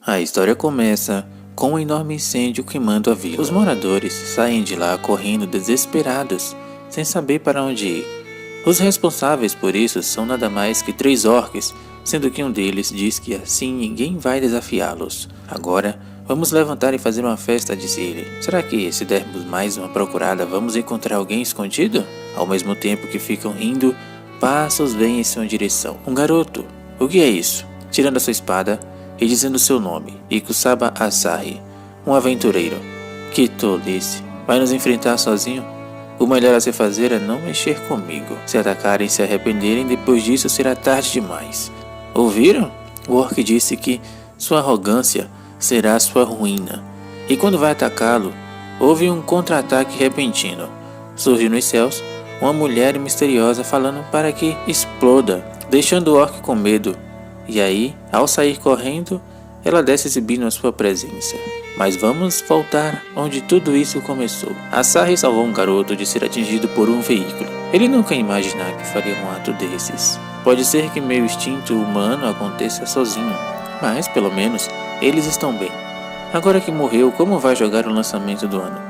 A história começa com um enorme incêndio queimando a vila. Os moradores saem de lá correndo desesperados, sem saber para onde ir. Os responsáveis por isso são nada mais que 3 orques, sendo que um deles diz que assim ninguém vai desafiá-los. Agora, vamos levantar e fazer uma festa, disse ele. Será que se dermos mais uma procurada, vamos encontrar alguém escondido? Ao mesmo tempo que ficam rindo, passos vêm em sua direção. Um garoto. O que é isso? Tirando a sua espada e dizendo seu nome, Ikusaba Asahi, um aventureiro. Que tolice. Vai nos enfrentar sozinho? O melhor a se fazer é não mexer comigo. Se atacarem e se arrependerem, depois disso será tarde demais. Ouviram? O orc disse que sua arrogância será sua ruína. E quando vai atacá-lo, houve um contra-ataque repentino. Surge nos céus uma mulher misteriosa falando para que exploda, deixando o orc com medo. E aí, ao sair correndo, ela desce exibindo a sua presença. Mas vamos voltar onde tudo isso começou. Asahi salvou um garoto de ser atingido por um veículo. Ele nunca ia imaginar que faria um ato desses. Pode ser que meu instinto humano aconteça sozinho, mas pelo menos eles estão bem. Agora que morreu, como vai jogar o lançamento do ano?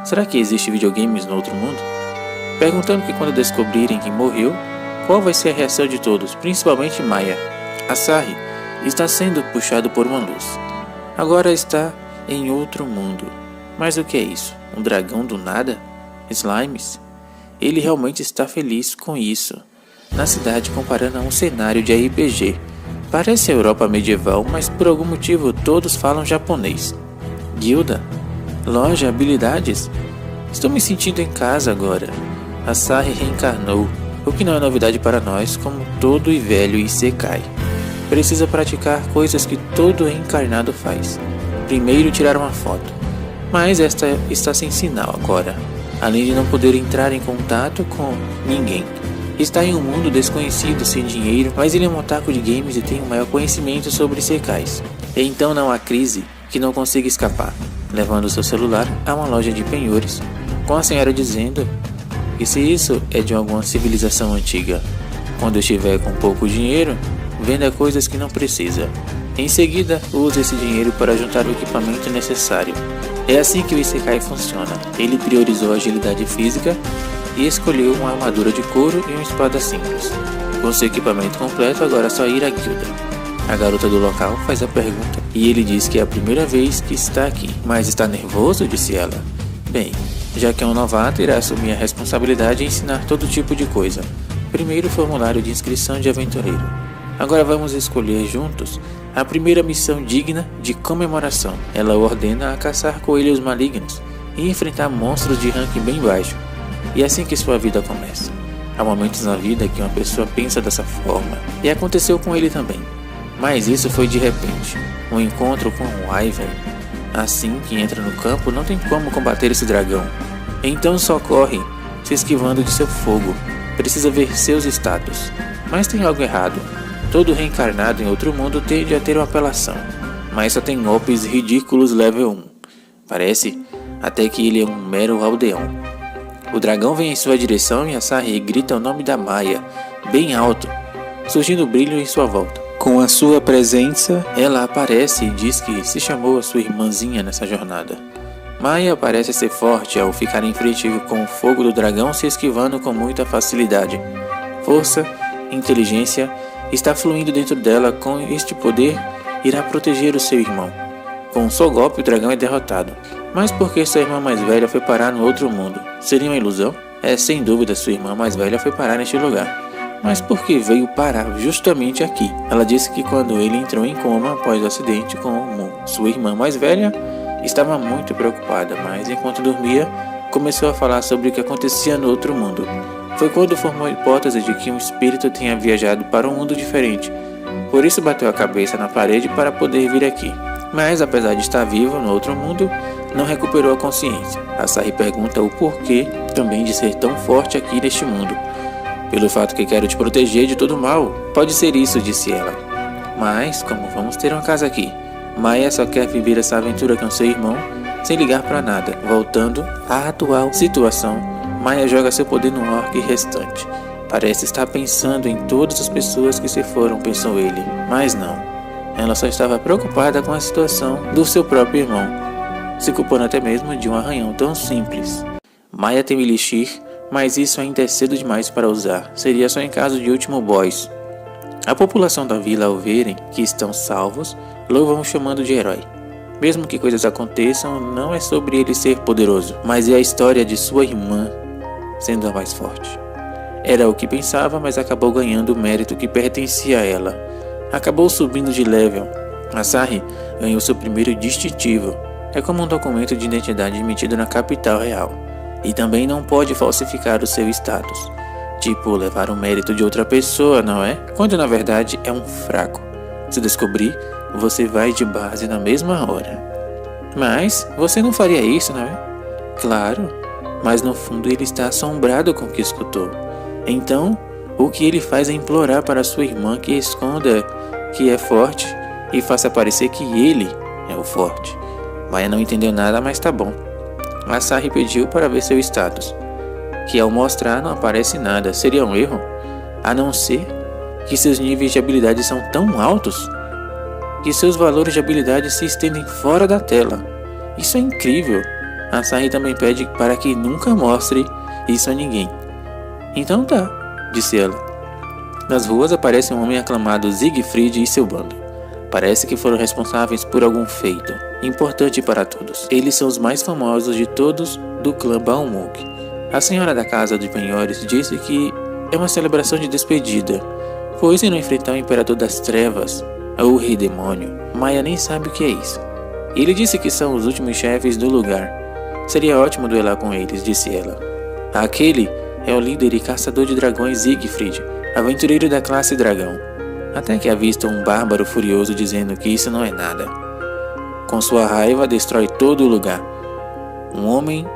Será que existe videogames no outro mundo? Perguntando que quando descobrirem que morreu, qual vai ser a reação de todos, principalmente Maya. Asahi está sendo puxado por uma luz. Agora está em outro mundo. Mas o que é isso? Um dragão do nada? Slimes? Ele realmente está feliz com isso. Na cidade, comparando a um cenário de RPG. Parece a Europa medieval, mas por algum motivo todos falam japonês. Guilda? Loja? Habilidades? Estou me sentindo em casa agora. Asahi reencarnou, o que não é novidade para nós, como todo e velho Isekai. Precisa praticar coisas que todo reencarnado faz. Primeiro tirar uma foto, mas esta está sem sinal agora, além de não poder entrar em contato com ninguém. Está em um mundo desconhecido, sem dinheiro, mas ele é um otaku de games e tem um maior conhecimento sobre isekais. E então não há crise que não consiga escapar, levando seu celular a uma loja de penhores, com a senhora dizendo que se isso é de alguma civilização antiga. Quando estiver com pouco dinheiro, venda coisas que não precisa. Em seguida, use esse dinheiro para juntar o equipamento necessário. É assim que o Isekai funciona. Ele priorizou a agilidade física e escolheu uma armadura de couro e uma espada simples. Com seu equipamento completo, agora é só ir à guilda. A garota do local faz a pergunta e ele diz que é a primeira vez que está aqui. Mas está nervoso? Disse ela. Bem, já que é um novato, irá assumir a responsabilidade e ensinar todo tipo de coisa. Primeiro, o formulário de inscrição de aventureiro. Agora vamos escolher juntos a primeira missão digna de comemoração. Ela ordena a caçar coelhos malignos e enfrentar monstros de ranking bem baixo. E é assim que sua vida começa. Há momentos na vida que uma pessoa pensa dessa forma, e aconteceu com ele também. Mas isso foi de repente, um encontro com um Wyvern. Assim que entra no campo, não tem como combater esse dragão. Então só corre, se esquivando de seu fogo. Precisa ver seus status. Mas tem algo errado. Todo reencarnado em outro mundo tende a ter uma apelação, mas só tem golpes ridículos level 1. Parece até que ele é um mero aldeão. O dragão vem em sua direção e Asahi grita o nome da Maya, bem alto, surgindo brilho em sua volta. Com a sua presença, ela aparece e diz que se chamou a sua irmãzinha nessa jornada. Maya parece ser forte ao ficar em frente com o fogo do dragão, se esquivando com muita facilidade. Força, inteligência está fluindo dentro dela. Com este poder, irá proteger o seu irmão. Com um só golpe, o dragão é derrotado. Mas por que sua irmã mais velha foi parar no outro mundo? Seria uma ilusão? É, sem dúvida, sua irmã mais velha foi parar neste lugar. Mas por que veio parar justamente aqui? Ela disse que quando ele entrou em coma após o acidente com sua irmã mais velha, estava muito preocupada, mas enquanto dormia, começou a falar sobre o que acontecia no outro mundo. Foi quando formou a hipótese de que um espírito tenha viajado para um mundo diferente. Por isso bateu a cabeça na parede para poder vir aqui. Mas apesar de estar vivo no outro mundo, não recuperou a consciência. Asahi pergunta o porquê também de ser tão forte aqui neste mundo. Pelo fato que quero te proteger de todo mal. Pode ser isso, disse ela. Mas como vamos ter uma casa aqui? Maya só quer viver essa aventura com seu irmão, sem ligar para nada. Voltando à atual situação, Maya joga seu poder no orc restante. Parece estar pensando em todas as pessoas que se foram, pensou ele. Mas não. Ela só estava preocupada com a situação do seu próprio irmão, se culpando até mesmo de um arranhão tão simples. Maya tem o Elixir, mas isso ainda é cedo demais para usar. Seria só em caso de último boss. A população da vila, ao verem que estão salvos, louvam o chamando de herói. Mesmo que coisas aconteçam, não é sobre ele ser poderoso, mas é a história de sua irmã sendo a mais forte. Era o que pensava, mas acabou ganhando o mérito que pertencia a ela. Acabou subindo de level. Asahi ganhou seu primeiro distintivo. É como um documento de identidade emitido na capital real. E também não pode falsificar o seu status. Tipo, levar o mérito de outra pessoa, não é? Quando na verdade é um fraco. Se descobrir, você vai de base na mesma hora. Mas você não faria isso, não é? Claro, mas no fundo ele está assombrado com o que escutou. Então, o que ele faz é implorar para sua irmã que esconda que é forte e faça parecer que ele é o forte. Maya não entendeu nada, mas tá bom. Asahi pediu para ver seu status, que ao mostrar não aparece nada. Seria um erro? A não ser que seus níveis de habilidade são tão altos que seus valores de habilidade se estendem fora da tela. Isso é incrível. Asahi também pede para que nunca mostre isso a ninguém. Então tá, disse ela. Nas ruas aparece um homem aclamado Siegfried e seu bando. Parece que foram responsáveis por algum feito importante para todos. Eles são os mais famosos de todos do clã Balmung. A senhora da casa de penhores disse que é uma celebração de despedida, pois irão enfrentar o Imperador das Trevas, ou o Rei Demônio. Maya nem sabe o que é isso. Ele disse que são os últimos chefes do lugar. Seria ótimo duelar com eles, disse ela. Aquele é o líder e caçador de dragões Siegfried, aventureiro da classe dragão. Até que avista um bárbaro furioso dizendo que isso não é nada. Com sua raiva destrói todo o lugar. Um homem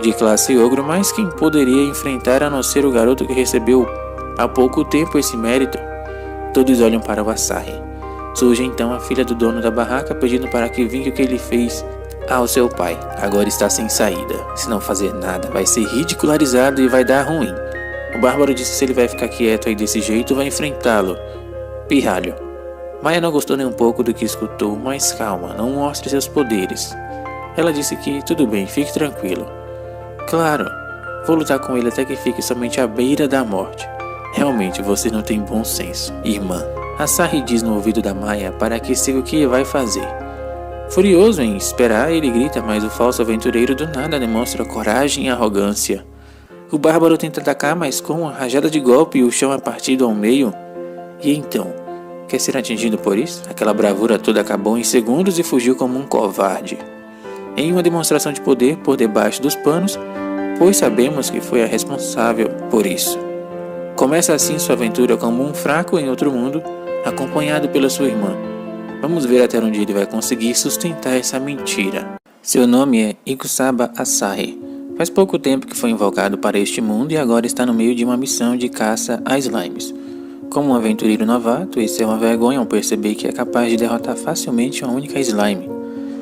de classe ogro, mas quem poderia enfrentar a não ser o garoto que recebeu há pouco tempo esse mérito? Todos olham para o Asahi. Surge então a filha do dono da barraca pedindo para que vingue o que ele fez ao seu pai. Agora está sem saída. Se não fazer nada, vai ser ridicularizado e vai dar ruim. O bárbaro disse que se ele vai ficar quieto aí desse jeito, vai enfrentá-lo. Pirralho. Maya não gostou nem um pouco do que escutou, mas calma, não mostre seus poderes. Ela disse que tudo bem, fique tranquilo. Claro, vou lutar com ele até que fique somente à beira da morte. Realmente você não tem bom senso, irmã. Asahi diz no ouvido da Maya para que siga o que vai fazer. Furioso em esperar, ele grita, mas o falso aventureiro do nada demonstra coragem e arrogância. O bárbaro tenta atacar, mas com uma rajada de golpe o chão é partido ao meio. E então, quer ser atingido por isso? Aquela bravura toda acabou em segundos e fugiu como um covarde. Em uma demonstração de poder por debaixo dos panos, pois sabemos que foi a responsável por isso. Começa assim sua aventura como um fraco em outro mundo, acompanhado pela sua irmã. Vamos ver até onde ele vai conseguir sustentar essa mentira. Seu nome é Ikusaba Asahi. Faz pouco tempo que foi invocado para este mundo e agora está no meio de uma missão de caça a slimes. Como um aventureiro novato, isso é uma vergonha ao perceber que é capaz de derrotar facilmente uma única slime.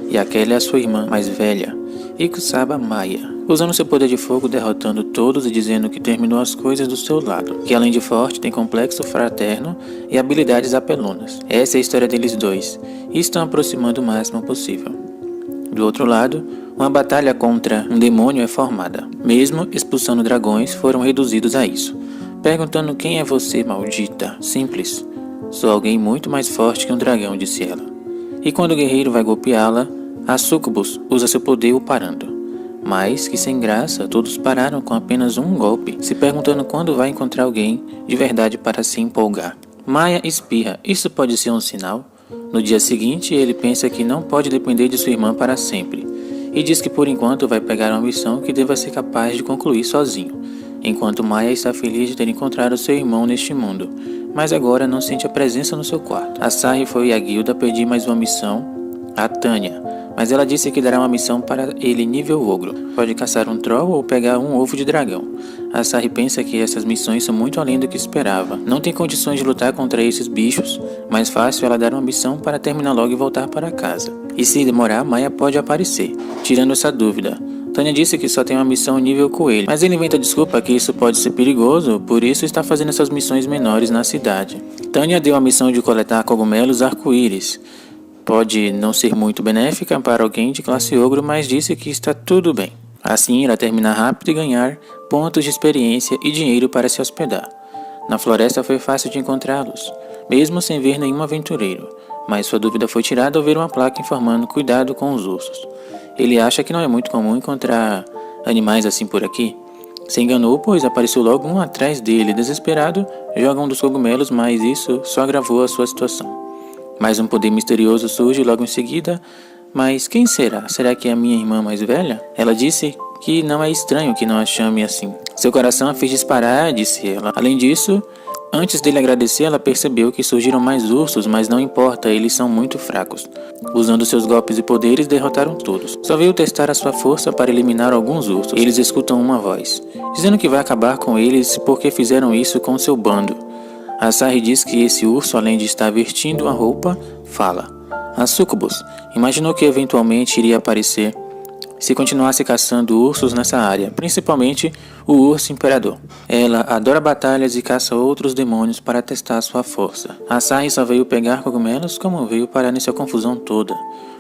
E aquela é a sua irmã mais velha, Ikusaba Maya, usando seu poder de fogo derrotando todos e dizendo que terminou as coisas do seu lado, que além de forte tem complexo fraterno e habilidades apelonas. Essa é a história deles dois, e estão aproximando o máximo possível. Do outro lado, uma batalha contra um demônio é formada. Mesmo expulsando dragões, foram reduzidos a isso, perguntando quem é você, maldita. Simples, sou alguém muito mais forte que um dragão, disse ela. E quando o guerreiro vai golpeá-la, a Sucubus usa seu poder o parando. Mas que sem graça, todos pararam com apenas um golpe, se perguntando quando vai encontrar alguém de verdade para se empolgar. Maya espirra, isso pode ser um sinal? No dia seguinte, ele pensa que não pode depender de sua irmã para sempre, e diz que por enquanto vai pegar uma missão que deva ser capaz de concluir sozinho, enquanto Maya está feliz de ter encontrado seu irmão neste mundo, mas agora não sente a presença no seu quarto. Asahi foi à guilda pedir mais uma missão a Tanya, mas ela disse que dará uma missão para ele nível ogro. Pode caçar um troll ou pegar um ovo de dragão. Asahi pensa que essas missões são muito além do que esperava. Não tem condições de lutar contra esses bichos, mais fácil ela dar uma missão para terminar logo e voltar para casa. E se demorar, Maya pode aparecer. Tirando essa dúvida, Tânia disse que só tem uma missão nível coelho, mas ele inventa desculpa que isso pode ser perigoso, por isso está fazendo essas missões menores na cidade. Tânia deu a missão de coletar cogumelos arco-íris. Pode não ser muito benéfica para alguém de classe ogro, mas disse que está tudo bem. Assim irá terminar rápido e ganhar pontos de experiência e dinheiro para se hospedar. Na floresta foi fácil de encontrá-los, mesmo sem ver nenhum aventureiro, mas sua dúvida foi tirada ao ver uma placa informando cuidado com os ursos. Ele acha que não é muito comum encontrar animais assim por aqui. Se enganou, pois apareceu logo um atrás dele. Desesperado, joga um dos cogumelos, mas isso só agravou a sua situação. Mais um poder misterioso surge logo em seguida. Mas quem será? Será que é a minha irmã mais velha? Ela disse que não é estranho que não a chame assim. Seu coração a fez disparar, disse ela. Além disso, antes dele agradecer, ela percebeu que surgiram mais ursos, mas não importa, eles são muito fracos. Usando seus golpes e poderes, derrotaram todos. Só veio testar a sua força para eliminar alguns ursos. Eles escutam uma voz, dizendo que vai acabar com eles porque fizeram isso com seu bando. Asahi diz que esse urso, além de estar vestindo a roupa, fala. A Sucubus imaginou que eventualmente iria aparecer se continuasse caçando ursos nessa área, principalmente o urso imperador. Ela adora batalhas e caça outros demônios para testar sua força. Asahi só veio pegar cogumelos como veio parar nessa confusão toda.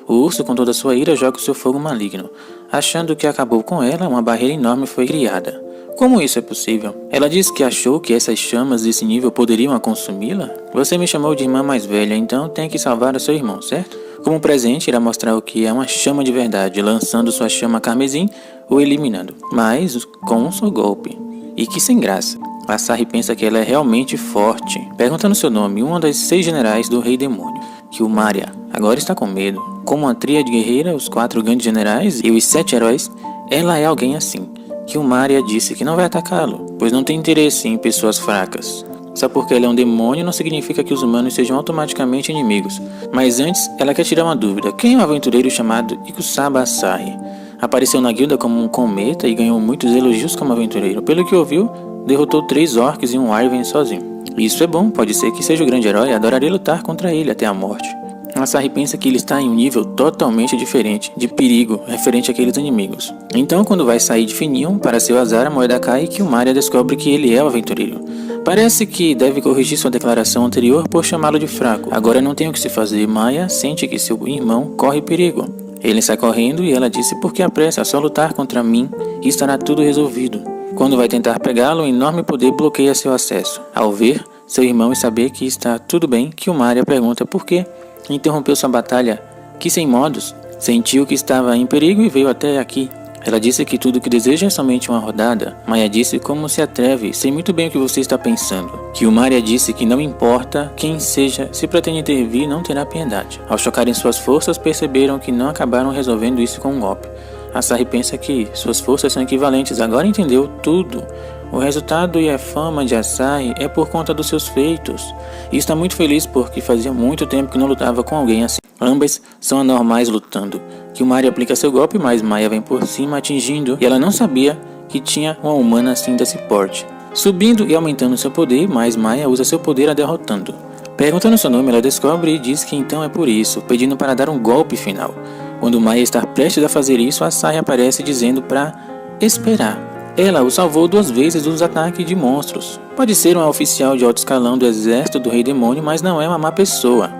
O urso, com toda sua ira, joga o seu fogo maligno. Achando que acabou com ela, uma barreira enorme foi criada. Como isso é possível? Ela disse que achou que essas chamas desse nível poderiam a consumi-la? Você me chamou de irmã mais velha, então tem que salvar o seu irmão, certo? Como presente, irá mostrar o que é uma chama de verdade, lançando sua chama carmesim ou eliminando, mas com um só golpe. E que sem graça. Asahi pensa que ela é realmente forte. Perguntando seu nome, uma das 6 generais do Rei Demônio, Kilmaria, agora está com medo. Como uma tríade guerreira, os 4 grandes generais e os 7 heróis, ela é alguém assim. Kilmaria disse que não vai atacá-lo, pois não tem interesse em pessoas fracas. Só porque ele é um demônio não significa que os humanos sejam automaticamente inimigos. Mas antes, ela quer tirar uma dúvida. Quem é um aventureiro chamado Ikusaba Asahi? Apareceu na guilda como um cometa e ganhou muitos elogios como aventureiro. Pelo que ouviu, derrotou 3 orcs e um Wyvern sozinho. Isso é bom, pode ser que seja o grande herói e adoraria lutar contra ele até a morte. Asahi pensa que ele está em um nível totalmente diferente de perigo referente àqueles inimigos. Então, quando vai sair de fininho, para seu azar, a moeda cai e Kilmaria descobre que ele é o aventureiro. Parece que deve corrigir sua declaração anterior por chamá-lo de fraco. Agora não tem o que se fazer. Maya sente que seu irmão corre perigo. Ele sai correndo e ela disse: por que a pressa? É só lutar contra mim e estará tudo resolvido. Quando vai tentar pegá-lo, um enorme poder bloqueia seu acesso. Ao ver seu irmão e saber que está tudo bem, Kilmaria pergunta por quê. Interrompeu sua batalha, que sem modos, sentiu que estava em perigo e veio até aqui. Ela disse que tudo o que deseja é somente uma rodada. Maya disse como se atreve, sei muito bem o que você está pensando. Kilmaria disse que não importa quem seja, se pretende intervir, não terá piedade. Ao chocarem suas forças, perceberam que não acabaram resolvendo isso com um golpe. Asahi pensa que suas forças são equivalentes, agora entendeu tudo. O resultado e a fama de Asahi é por conta dos seus feitos. E está muito feliz porque fazia muito tempo que não lutava com alguém assim. Ambas são anormais lutando. Kilmaria aplica seu golpe, mas Maya vem por cima atingindo. E ela não sabia que tinha uma humana assim desse porte. Subindo e aumentando seu poder, mas Maya usa seu poder a derrotando. Perguntando seu nome, ela descobre e diz que então é por isso, pedindo para dar um golpe final. Quando Maya está prestes a fazer isso, Asahi aparece dizendo para esperar. Ela o salvou 2 vezes dos ataques de monstros. Pode ser uma oficial de alto escalão do exército do Rei Demônio, mas não é uma má pessoa.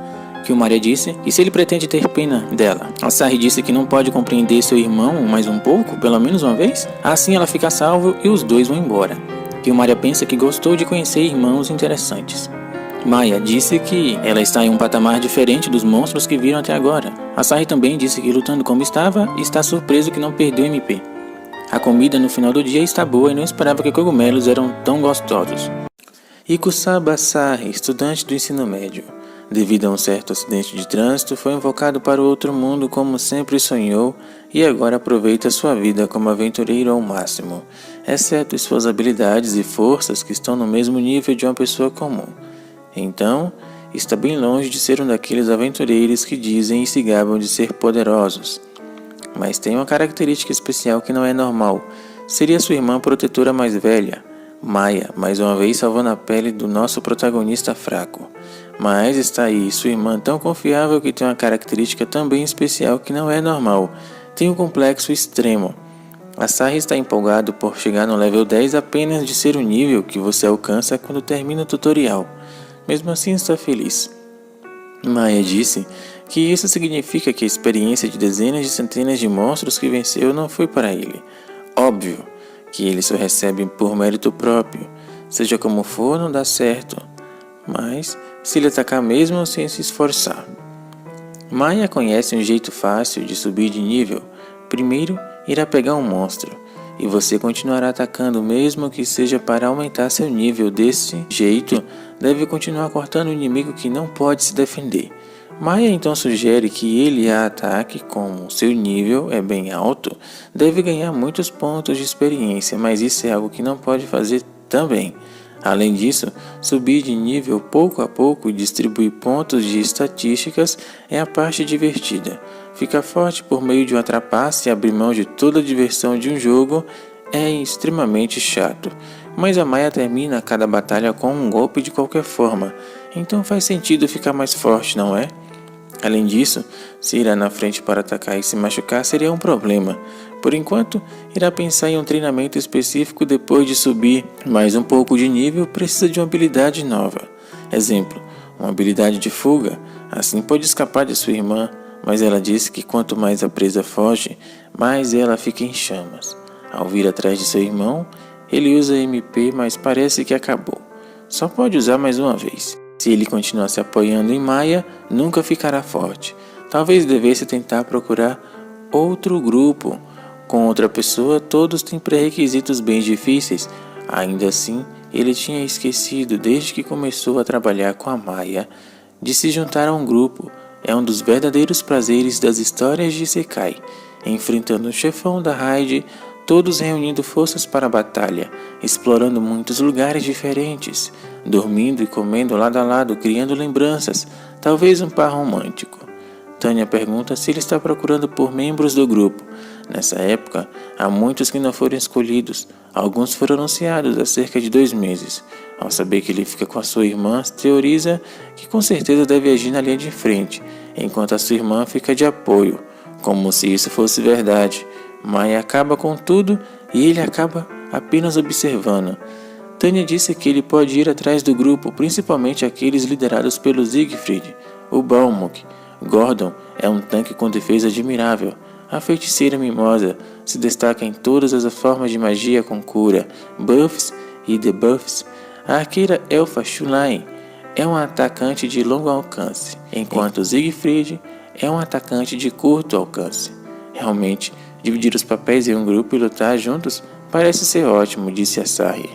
Kilmaria disse, e se ele pretende ter pena dela? Asahi disse que não pode compreender seu irmão mais um pouco, pelo menos uma vez? Assim ela fica salvo e os dois vão embora. Kilmaria pensa que gostou de conhecer irmãos interessantes. Maya disse que ela está em um patamar diferente dos monstros que viram até agora. Asahi também disse que lutando como estava, está surpreso que não perdeu MP. A comida no final do dia está boa e não esperava que cogumelos eram tão gostosos. Ikusaba Asahi, estudante do ensino médio. Devido a um certo acidente de trânsito, foi invocado para o outro mundo como sempre sonhou e agora aproveita sua vida como aventureiro ao máximo, exceto suas habilidades e forças que estão no mesmo nível de uma pessoa comum. Então, está bem longe de ser um daqueles aventureiros que dizem e se gabam de ser poderosos. Mas tem uma característica especial que não é normal. Seria sua irmã protetora mais velha, Maya, mais uma vez salvando a pele do nosso protagonista fraco. Mas está aí, sua irmã tão confiável que tem uma característica também especial que não é normal. Tem um complexo extremo. Asahi está empolgado por chegar no level 10 apenas de ser o nível que você alcança quando termina o tutorial. Mesmo assim está feliz. Maya disse que isso significa que a experiência de dezenas de centenas de monstros que venceu não foi para ele. Óbvio que ele só recebe por mérito próprio. Seja como for, não dá certo. Mas se ele atacar mesmo sem se esforçar. Maya conhece um jeito fácil de subir de nível. Primeiro, irá pegar um monstro, e você continuará atacando mesmo que seja para aumentar seu nível. Desse jeito, deve continuar cortando o inimigo que não pode se defender. Maya então sugere que ele a ataque como seu nível é bem alto, deve ganhar muitos pontos de experiência, mas isso é algo que não pode fazer também. Além disso, subir de nível pouco a pouco e distribuir pontos de estatísticas é a parte divertida. Ficar forte por meio de uma trapaça e abrir mão de toda a diversão de um jogo é extremamente chato. Mas a Maya termina cada batalha com um golpe de qualquer forma, então faz sentido ficar mais forte, não é? Além disso, se irá na frente para atacar e se machucar seria um problema. Por enquanto, irá pensar em um treinamento específico depois de subir mais um pouco de nível, precisa de uma habilidade nova. Exemplo, uma habilidade de fuga, assim pode escapar de sua irmã, mas ela disse que quanto mais a presa foge, mais ela fica em chamas. Ao vir atrás de seu irmão, ele usa MP, mas parece que acabou. Só pode usar mais uma vez. Se ele continuar se apoiando em Maya, nunca ficará forte. Talvez devesse tentar procurar outro grupo. Com outra pessoa, todos têm pré-requisitos bem difíceis. Ainda assim, ele tinha esquecido, desde que começou a trabalhar com a Maya, de se juntar a um grupo. É um dos verdadeiros prazeres das histórias de Isekai. Enfrentando o chefão da raid, todos reunindo forças para a batalha, explorando muitos lugares diferentes, dormindo e comendo lado a lado, criando lembranças, talvez um par romântico. Tânia pergunta se ele está procurando por membros do grupo. Nessa época, há muitos que não foram escolhidos. Alguns foram anunciados há cerca de 2 meses. Ao saber que ele fica com a sua irmã, teoriza que com certeza deve agir na linha de frente, enquanto a sua irmã fica de apoio, como se isso fosse verdade. Maya acaba com tudo e ele acaba apenas observando. Tânia disse que ele pode ir atrás do grupo, principalmente aqueles liderados pelo Siegfried, o Balmung. Gordon é um tanque com defesa admirável. A feiticeira mimosa se destaca em todas as formas de magia com cura, buffs e debuffs. A arqueira elfa Shulain é um atacante de longo alcance, enquanto Siegfried é um atacante de curto alcance. Realmente, dividir os papéis em um grupo e lutar juntos parece ser ótimo, disse Asahi.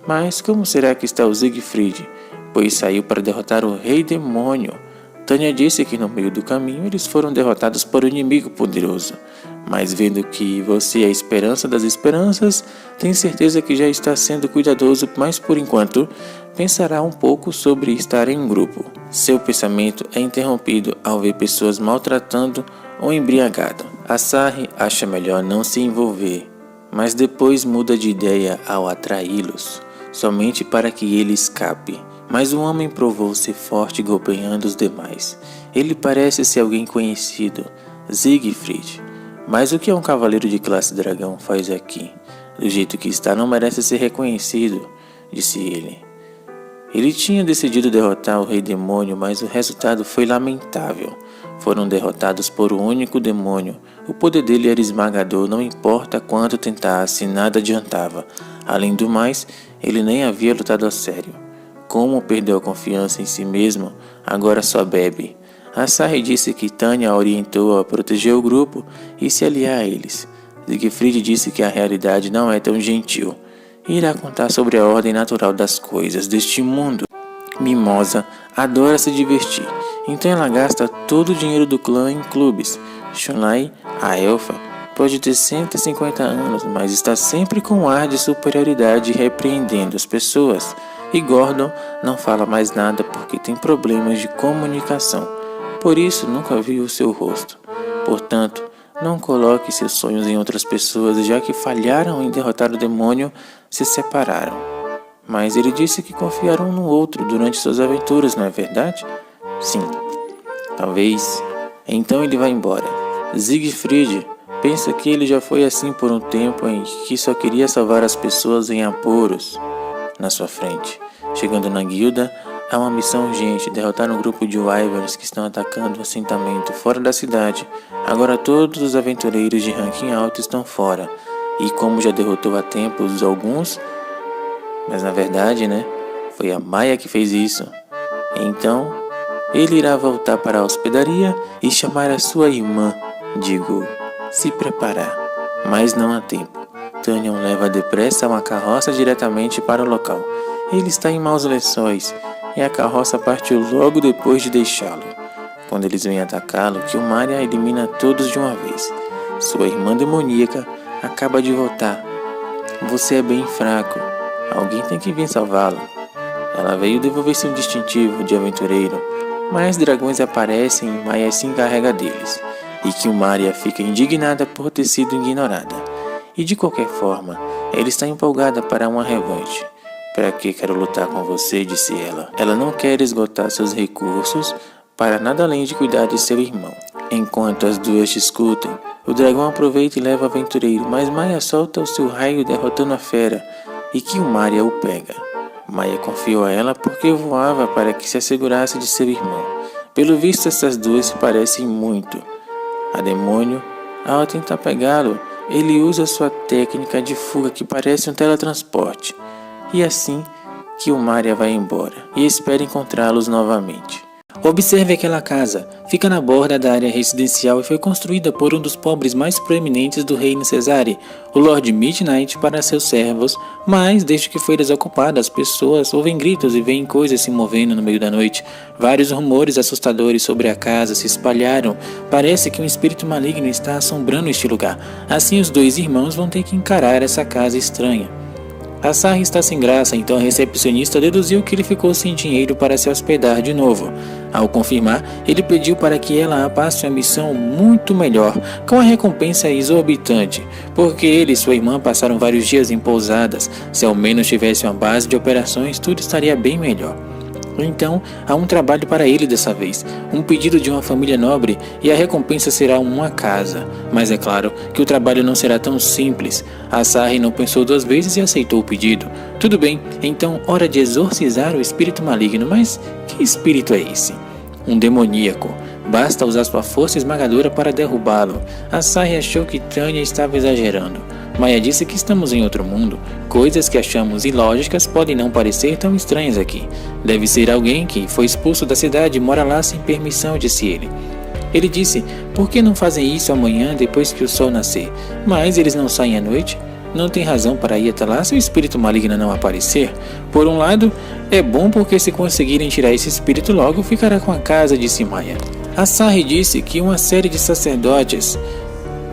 Mas como será que está o Siegfried? Pois saiu para derrotar o Rei Demônio. Tânia disse que no meio do caminho eles foram derrotados por um inimigo poderoso. Mas vendo que você é a esperança das esperanças, tem certeza que já está sendo cuidadoso, mas por enquanto pensará um pouco sobre estar em um grupo. Seu pensamento é interrompido ao ver pessoas maltratando ou embriagado. Asahi acha melhor não se envolver, mas depois muda de ideia ao atraí-los, somente para que ele escape. Mas o homem provou ser forte golpeando os demais. Ele parece ser alguém conhecido, Siegfried. Mas o que um cavaleiro de classe dragão faz aqui? Do jeito que está, não merece ser reconhecido, disse ele. Ele tinha decidido derrotar o Rei Demônio, mas o resultado foi lamentável. Foram derrotados por um único demônio. O poder dele era esmagador, não importa quanto tentasse, nada adiantava. Além do mais, ele nem havia lutado a sério. Como perdeu a confiança em si mesmo, agora só bebe. Asahi disse que Tânia a orientou a proteger o grupo e se aliar a eles. Siegfried disse que a realidade não é tão gentil e irá contar sobre a ordem natural das coisas deste mundo. Mimosa adora se divertir, então ela gasta todo o dinheiro do clã em clubes. Shunai, a elfa, pode ter 150 anos, mas está sempre com um ar de superioridade repreendendo as pessoas. E Gordon não fala mais nada porque tem problemas de comunicação. Por isso nunca viu o seu rosto. Portanto, não coloque seus sonhos em outras pessoas, já que falharam em derrotar o demônio, se separaram. Mas ele disse que confiaram um no outro durante suas aventuras, não é verdade? Sim. Talvez. Então ele vai embora. Siegfried, Pensa que ele já foi assim por um tempo em que só queria salvar as pessoas em apuros na sua frente. Chegando na guilda, há uma missão urgente: derrotar um grupo de wyverns que estão atacando o assentamento fora da cidade. Agora todos os aventureiros de ranking alto estão fora. E como já derrotou a tempos alguns, mas na verdade, foi a Maia que fez isso. Então, ele irá voltar para a hospedaria e chamar a sua irmã, se preparar. Mas não há tempo. Tanion leva depressa uma carroça diretamente para o local. Ele está em maus lençóis e a carroça partiu logo depois de deixá-lo. Quando eles vêm atacá-lo, Kilmaria elimina todos de uma vez. Sua irmã demoníaca acaba de voltar. Você é bem fraco. Alguém tem que vir salvá-lo. Ela veio devolver seu distintivo de aventureiro, mas dragões aparecem e Maia se encarrega deles. E Kilmaria fica indignada por ter sido ignorada. E de qualquer forma, ela está empolgada para uma revanche. Para que quero lutar com você, disse ela. Ela não quer esgotar seus recursos para nada além de cuidar de seu irmão. Enquanto as duas discutem, o dragão aproveita e leva o aventureiro, mas Maia solta o seu raio derrotando a fera e Kilmaria o pega. Maia confiou a ela porque voava para que se assegurasse de seu irmão. Pelo visto, essas duas se parecem muito. A demônio, ao tentar pegá-lo, ele usa sua técnica de fuga que parece um teletransporte. E assim, Kilmaria vai embora e espera encontrá-los novamente. Observe aquela casa. Fica na borda da área residencial e foi construída por um dos pobres mais proeminentes do reino Cesare, o Lord Midnight, para seus servos, mas desde que foi desocupada, as pessoas ouvem gritos e veem coisas se movendo no meio da noite. Vários rumores assustadores sobre a casa se espalharam. Parece que um espírito maligno está assombrando este lugar. Assim, os dois irmãos vão ter que encarar essa casa estranha. A Sarri está sem graça, então a recepcionista deduziu que ele ficou sem dinheiro para se hospedar de novo. Ao confirmar, ele pediu para que ela a passe uma missão muito melhor, com a recompensa exorbitante, porque ele e sua irmã passaram vários dias em pousadas. Se ao menos tivesse uma base de operações, tudo estaria bem melhor. Então, há um trabalho para ele dessa vez, um pedido de uma família nobre e a recompensa será uma casa. Mas é claro que o trabalho não será tão simples. A Sarri não pensou duas vezes e aceitou o pedido. Tudo bem, então hora de exorcizar o espírito maligno, mas que espírito é esse? Um demoníaco. Basta usar sua força esmagadora para derrubá-lo. A Sarri achou que Tanya estava exagerando. Maia disse que estamos em outro mundo. Coisas que achamos ilógicas podem não parecer tão estranhas aqui. Deve ser alguém que foi expulso da cidade e mora lá sem permissão, disse ele. Ele disse, por que não fazem isso amanhã depois que o sol nascer? Mas eles não saem à noite? Não tem razão para ir até lá se o espírito maligno não aparecer. Por um lado, é bom porque se conseguirem tirar esse espírito logo, ficará com a casa, disse Maia. A Sarri disse que uma série de sacerdotes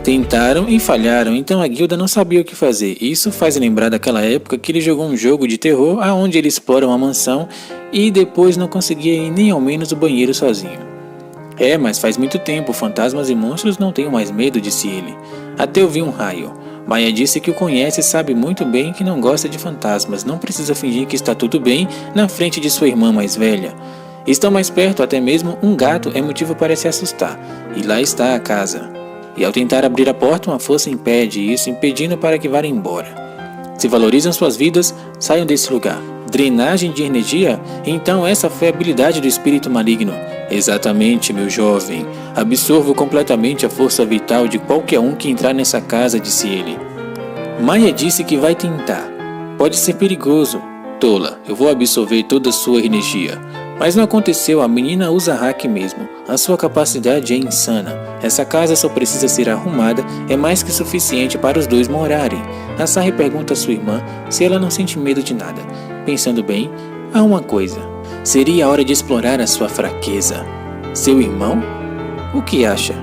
tentaram e falharam, então a guilda não sabia o que fazer. Isso faz lembrar daquela época que ele jogou um jogo de terror onde ele explora uma mansão e depois não conseguia ir nem ao menos o banheiro sozinho. Mas faz muito tempo, fantasmas e monstros não tenho mais medo, disse ele. Até eu vi um raio. Maia disse que o conhece e sabe muito bem que não gosta de fantasmas, não precisa fingir que está tudo bem na frente de sua irmã mais velha. Estão mais perto, até mesmo um gato é motivo para se assustar, e lá está a casa. E ao tentar abrir a porta, uma força impede isso, impedindo para que vá embora. Se valorizam suas vidas, saiam desse lugar. Drenagem de energia? Então essa foi a habilidade do espírito maligno. Exatamente, meu jovem. Absorvo completamente a força vital de qualquer um que entrar nessa casa, disse ele. Maia disse que vai tentar. Pode ser perigoso. Tola, eu vou absorver toda a sua energia. Mas não aconteceu, a menina usa hack mesmo. A sua capacidade é insana. Essa casa só precisa ser arrumada, é mais que suficiente para os dois morarem. A Sarri pergunta a sua irmã se ela não sente medo de nada. Pensando bem, há uma coisa. Seria a hora de explorar a sua fraqueza. Seu irmão? O que acha?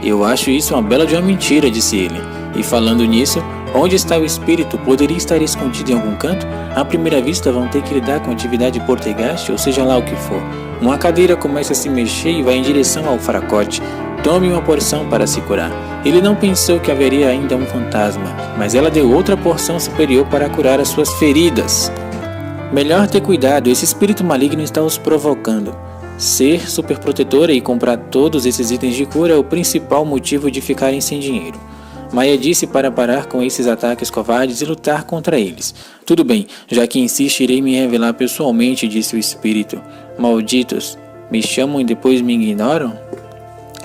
Eu acho isso uma bela de uma mentira, disse ele. E falando nisso, onde está o espírito? Poderia estar escondido em algum canto? À primeira vista vão ter que lidar com atividade portegaste, ou seja lá o que for. Uma cadeira começa a se mexer e vai em direção ao fracote. Tome uma porção para se curar. Ele não pensou que haveria ainda um fantasma, mas ela deu outra porção superior para curar as suas feridas. Melhor ter cuidado, esse espírito maligno está os provocando. Ser superprotetora e comprar todos esses itens de cura é o principal motivo de ficarem sem dinheiro. Maya disse para parar com esses ataques covardes e lutar contra eles. Tudo bem, já que insiste, irei me revelar pessoalmente, disse o espírito. Malditos, me chamam e depois me ignoram?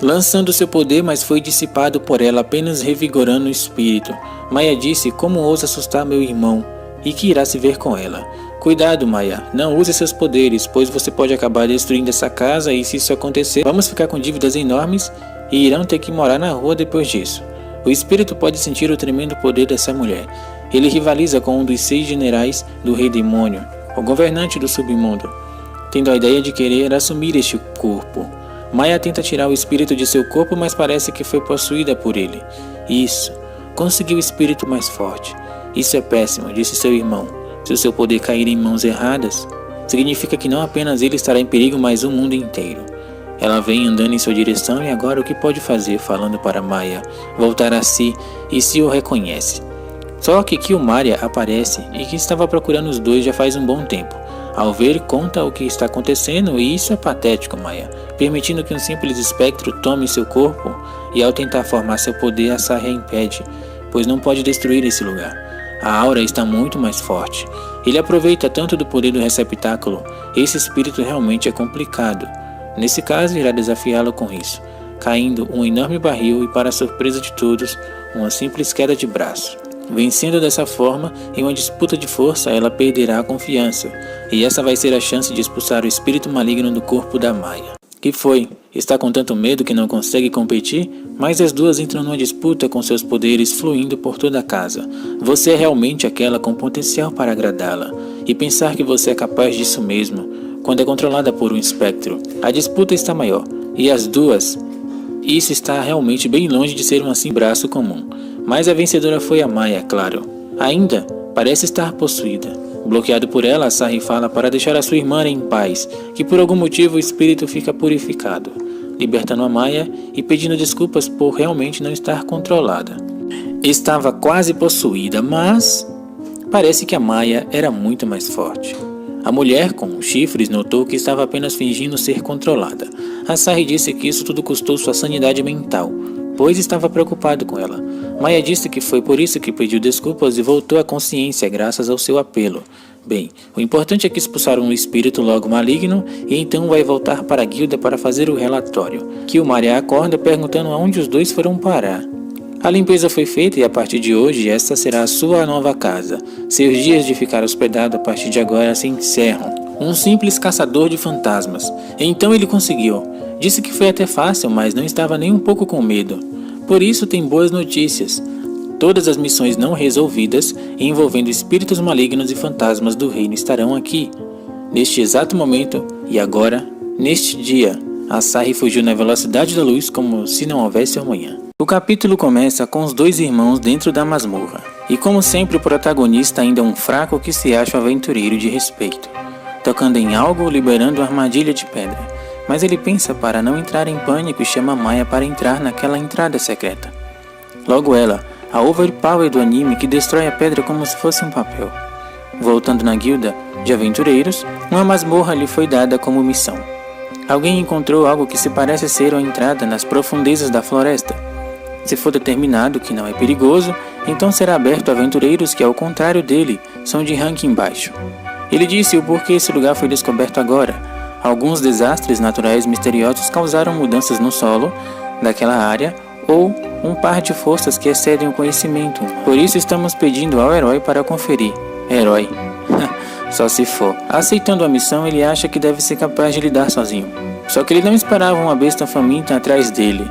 Lançando seu poder, mas foi dissipado por ela, apenas revigorando o espírito. Maya disse: como ousa assustar meu irmão, e que irá se ver com ela. Cuidado, Maya, não use seus poderes, pois você pode acabar destruindo essa casa e se isso acontecer, vamos ficar com dívidas enormes e irão ter que morar na rua depois disso. O espírito pode sentir o tremendo poder dessa mulher. Ele rivaliza com um dos 6 generais do rei demônio, o governante do submundo, tendo a ideia de querer assumir este corpo. Maya tenta tirar o espírito de seu corpo, mas parece que foi possuída por ele. Isso, conseguiu o espírito mais forte. Isso é péssimo, disse seu irmão. Se o seu poder cair em mãos erradas, significa que não apenas ele estará em perigo, mas o mundo inteiro. Ela vem andando em sua direção e agora o que pode fazer, falando para Maya voltar a si e se o reconhece. Só que Kilmaria aparece e que estava procurando os dois já faz um bom tempo. Ao ver, conta o que está acontecendo e isso é patético, Maya, permitindo que um simples espectro tome seu corpo e ao tentar formar seu poder, a Sarah impede, pois não pode destruir esse lugar. A aura está muito mais forte. Ele aproveita tanto do poder do receptáculo. Esse espírito realmente é complicado. Nesse caso, irá desafiá-lo com isso, caindo um enorme barril e, para a surpresa de todos, uma simples queda de braço. Vencendo dessa forma, em uma disputa de força, ela perderá a confiança, e essa vai ser a chance de expulsar o espírito maligno do corpo da Maya. Que foi? Está com tanto medo que não consegue competir? Mas as duas entram numa disputa com seus poderes fluindo por toda a casa. Você é realmente aquela com potencial para agradá-la, e pensar que você é capaz disso mesmo, quando é controlada por um espectro. A disputa está maior, e as duas... Isso está realmente bem longe de ser um assim braço comum. Mas a vencedora foi a Maya, claro. Ainda parece estar possuída. Bloqueado por ela, Sarah fala para deixar a sua irmã em paz, que por algum motivo o espírito fica purificado, libertando a Maya e pedindo desculpas por realmente não estar controlada. Estava quase possuída, mas parece que a Maya era muito mais forte. A mulher com chifres notou que estava apenas fingindo ser controlada. A Sarah disse que isso tudo custou sua sanidade mental, pois estava preocupado com ela. Maya disse que foi por isso que pediu desculpas e voltou à consciência graças ao seu apelo. Bem, o importante é que expulsaram um espírito logo maligno e então vai voltar para a guilda para fazer o relatório. Kilmaria acorda perguntando aonde os dois foram parar. A limpeza foi feita e a partir de hoje esta será a sua nova casa. Seus dias de ficar hospedado a partir de agora se encerram. Um simples caçador de fantasmas. Então ele conseguiu. Disse que foi até fácil, mas não estava nem um pouco com medo. Por isso tem boas notícias. Todas as missões não resolvidas envolvendo espíritos malignos e fantasmas do reino estarão aqui. Neste exato momento e agora, neste dia, a Sarah fugiu na velocidade da luz como se não houvesse amanhã. O capítulo começa com os dois irmãos dentro da masmorra. E como sempre o protagonista ainda é um fraco que se acha um aventureiro de respeito. Tocando em algo, liberando uma armadilha de pedra. Mas ele pensa para não entrar em pânico e chama Maya para entrar naquela entrada secreta. Logo ela, a overpower do anime que destrói a pedra como se fosse um papel. Voltando na guilda de aventureiros, uma masmorra lhe foi dada como missão. Alguém encontrou algo que se parece ser uma entrada nas profundezas da floresta. Se for determinado que não é perigoso, então será aberto a aventureiros que, ao contrário dele, são de ranking baixo. Ele disse o porquê esse lugar foi descoberto agora. Alguns desastres naturais misteriosos causaram mudanças no solo daquela área ou um par de forças que excedem o conhecimento. Por isso estamos pedindo ao herói para conferir. Herói. Só se for. Aceitando a missão, ele acha que deve ser capaz de lidar sozinho. Só que ele não esperava uma besta faminta atrás dele.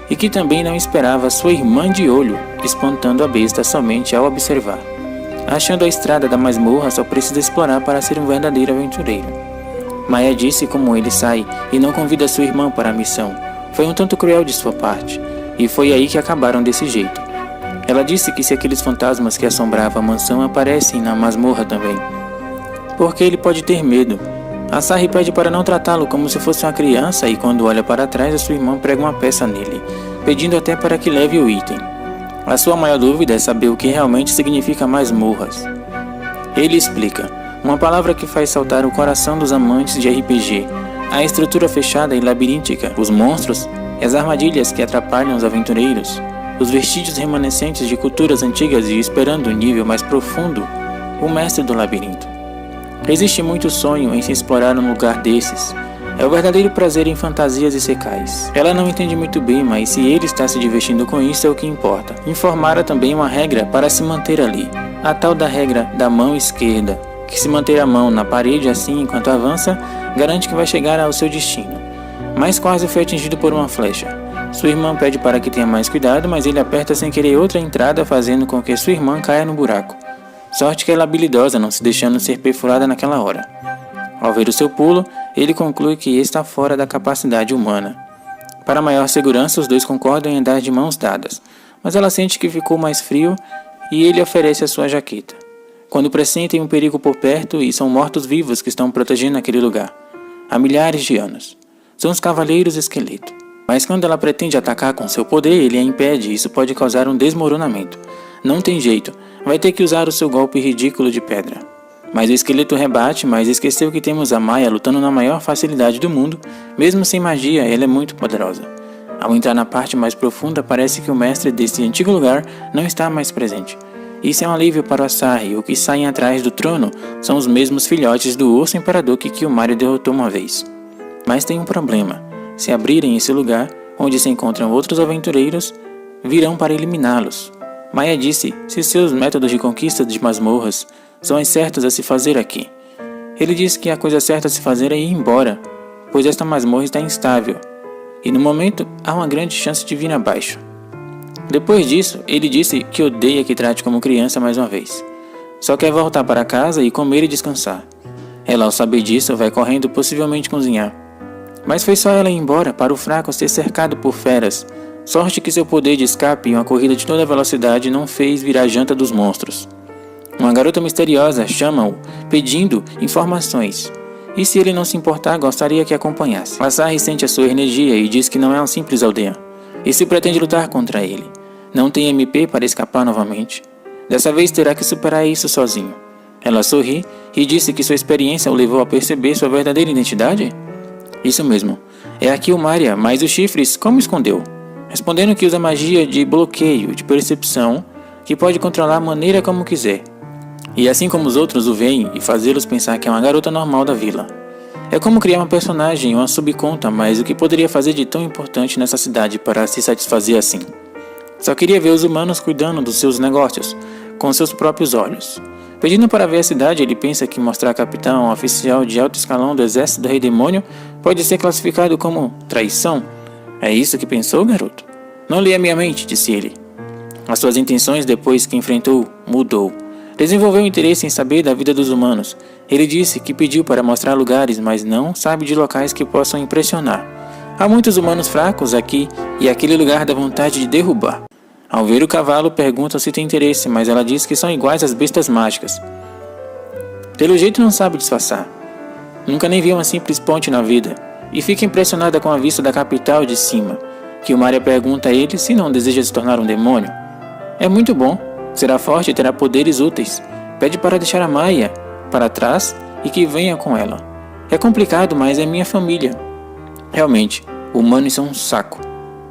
E que também não esperava sua irmã de olho, espantando a besta somente ao observar. Achando a estrada da masmorra, só precisa explorar para ser um verdadeiro aventureiro. Maya disse como ele sai e não convida sua irmã para a missão. Foi um tanto cruel de sua parte, e foi aí que acabaram desse jeito. Ela disse que se aqueles fantasmas que assombravam a mansão aparecem na masmorra também, porque ele pode ter medo. A Sarah pede para não tratá-lo como se fosse uma criança e quando olha para trás, a sua irmã prega uma peça nele, pedindo até para que leve o item. A sua maior dúvida é saber o que realmente significa masmorras. Ele explica, uma palavra que faz saltar o coração dos amantes de RPG, A estrutura fechada e labiríntica, os monstros e as armadilhas que atrapalham os aventureiros, os vestígios remanescentes de culturas antigas e esperando um nível mais profundo, o mestre do labirinto. Existe muito sonho em se explorar um lugar desses. É o verdadeiro prazer em fantasias e secais. Ela não entende muito bem, mas se ele está se divertindo com isso é o que importa. Informara também uma regra para se manter ali. A tal da regra da mão esquerda, que se manter a mão na parede assim enquanto avança, garante que vai chegar ao seu destino. Mas quase foi atingido por uma flecha. Sua irmã pede para que tenha mais cuidado, mas ele aperta sem querer outra entrada, fazendo com que sua irmã caia no buraco. Sorte que ela é habilidosa, não se deixando ser perfurada naquela hora. Ao ver o seu pulo, ele conclui que está fora da capacidade humana. Para maior segurança, os dois concordam em andar de mãos dadas, mas ela sente que ficou mais frio e ele oferece a sua jaqueta. Quando pressentem um perigo por perto e são mortos-vivos que estão protegendo aquele lugar, há milhares de anos. São os Cavaleiros Esqueleto. Mas quando ela pretende atacar com seu poder, ele a impede e isso pode causar um desmoronamento. Não tem jeito, vai ter que usar o seu golpe ridículo de pedra. Mas o esqueleto rebate, mas esqueceu que temos a Maya lutando na maior facilidade do mundo. Mesmo sem magia, ela é muito poderosa. Ao entrar na parte mais profunda, parece que o mestre desse antigo lugar não está mais presente. Isso é um alívio para o Asahi. O que saem atrás do trono são os mesmos filhotes do urso imperador que Kiyomari derrotou uma vez. Mas tem um problema. Se abrirem esse lugar, onde se encontram outros aventureiros, virão para eliminá-los. Maya disse se seus métodos de conquista de masmorras são os certos a se fazer aqui. Ele disse que a coisa certa a se fazer é ir embora, pois esta masmorra está instável, e no momento há uma grande chance de vir abaixo. Depois disso, ele disse que odeia que trate como criança mais uma vez. Só quer voltar para casa e comer e descansar. Ela, ao saber disso, vai correndo possivelmente cozinhar. Mas foi só ela ir embora para o fraco ser cercado por feras. Sorte que seu poder de escape em uma corrida de toda velocidade não fez virar janta dos monstros. Uma garota misteriosa chama-o, pedindo informações. E se ele não se importar, gostaria que acompanhasse. Asahi sente a sua energia e diz que não é um simples aldeão. E se pretende lutar contra ele. Não tem MP para escapar novamente. Dessa vez terá que superar isso sozinho. Ela sorri e disse que sua experiência o levou a perceber sua verdadeira identidade? Isso mesmo. É a Kiyomari, mas os chifres como escondeu? Respondendo que usa magia de bloqueio, de percepção, que pode controlar a maneira como quiser. E assim como os outros o veem e fazê-los pensar que é uma garota normal da vila. É como criar uma personagem, uma subconta, mas o que poderia fazer de tão importante nessa cidade para se satisfazer assim? Só queria ver os humanos cuidando dos seus negócios, com seus próprios olhos. Pedindo para ver a cidade, ele pensa que mostrar capitão um oficial de alto escalão do exército do Rei Demônio pode ser classificado como traição. É isso que pensou, garoto? Não leia minha mente, disse ele. As suas intenções depois que enfrentou mudou. Desenvolveu interesse em saber da vida dos humanos. Ele disse que pediu para mostrar lugares, mas não sabe de locais que possam impressionar. Há muitos humanos fracos aqui e aquele lugar dá vontade de derrubar. Ao ver o cavalo, pergunta se tem interesse, mas ela diz que são iguais às bestas mágicas. Pelo jeito não sabe disfarçar. Nunca nem viu uma simples ponte na vida. E fica impressionada com a vista da capital de cima. Kiyomari pergunta a ele se não deseja se tornar um demônio. É muito bom. Será forte e terá poderes úteis. Pede para deixar a Maya para trás e que venha com ela. É complicado, mas é minha família. Realmente, humanos são um saco,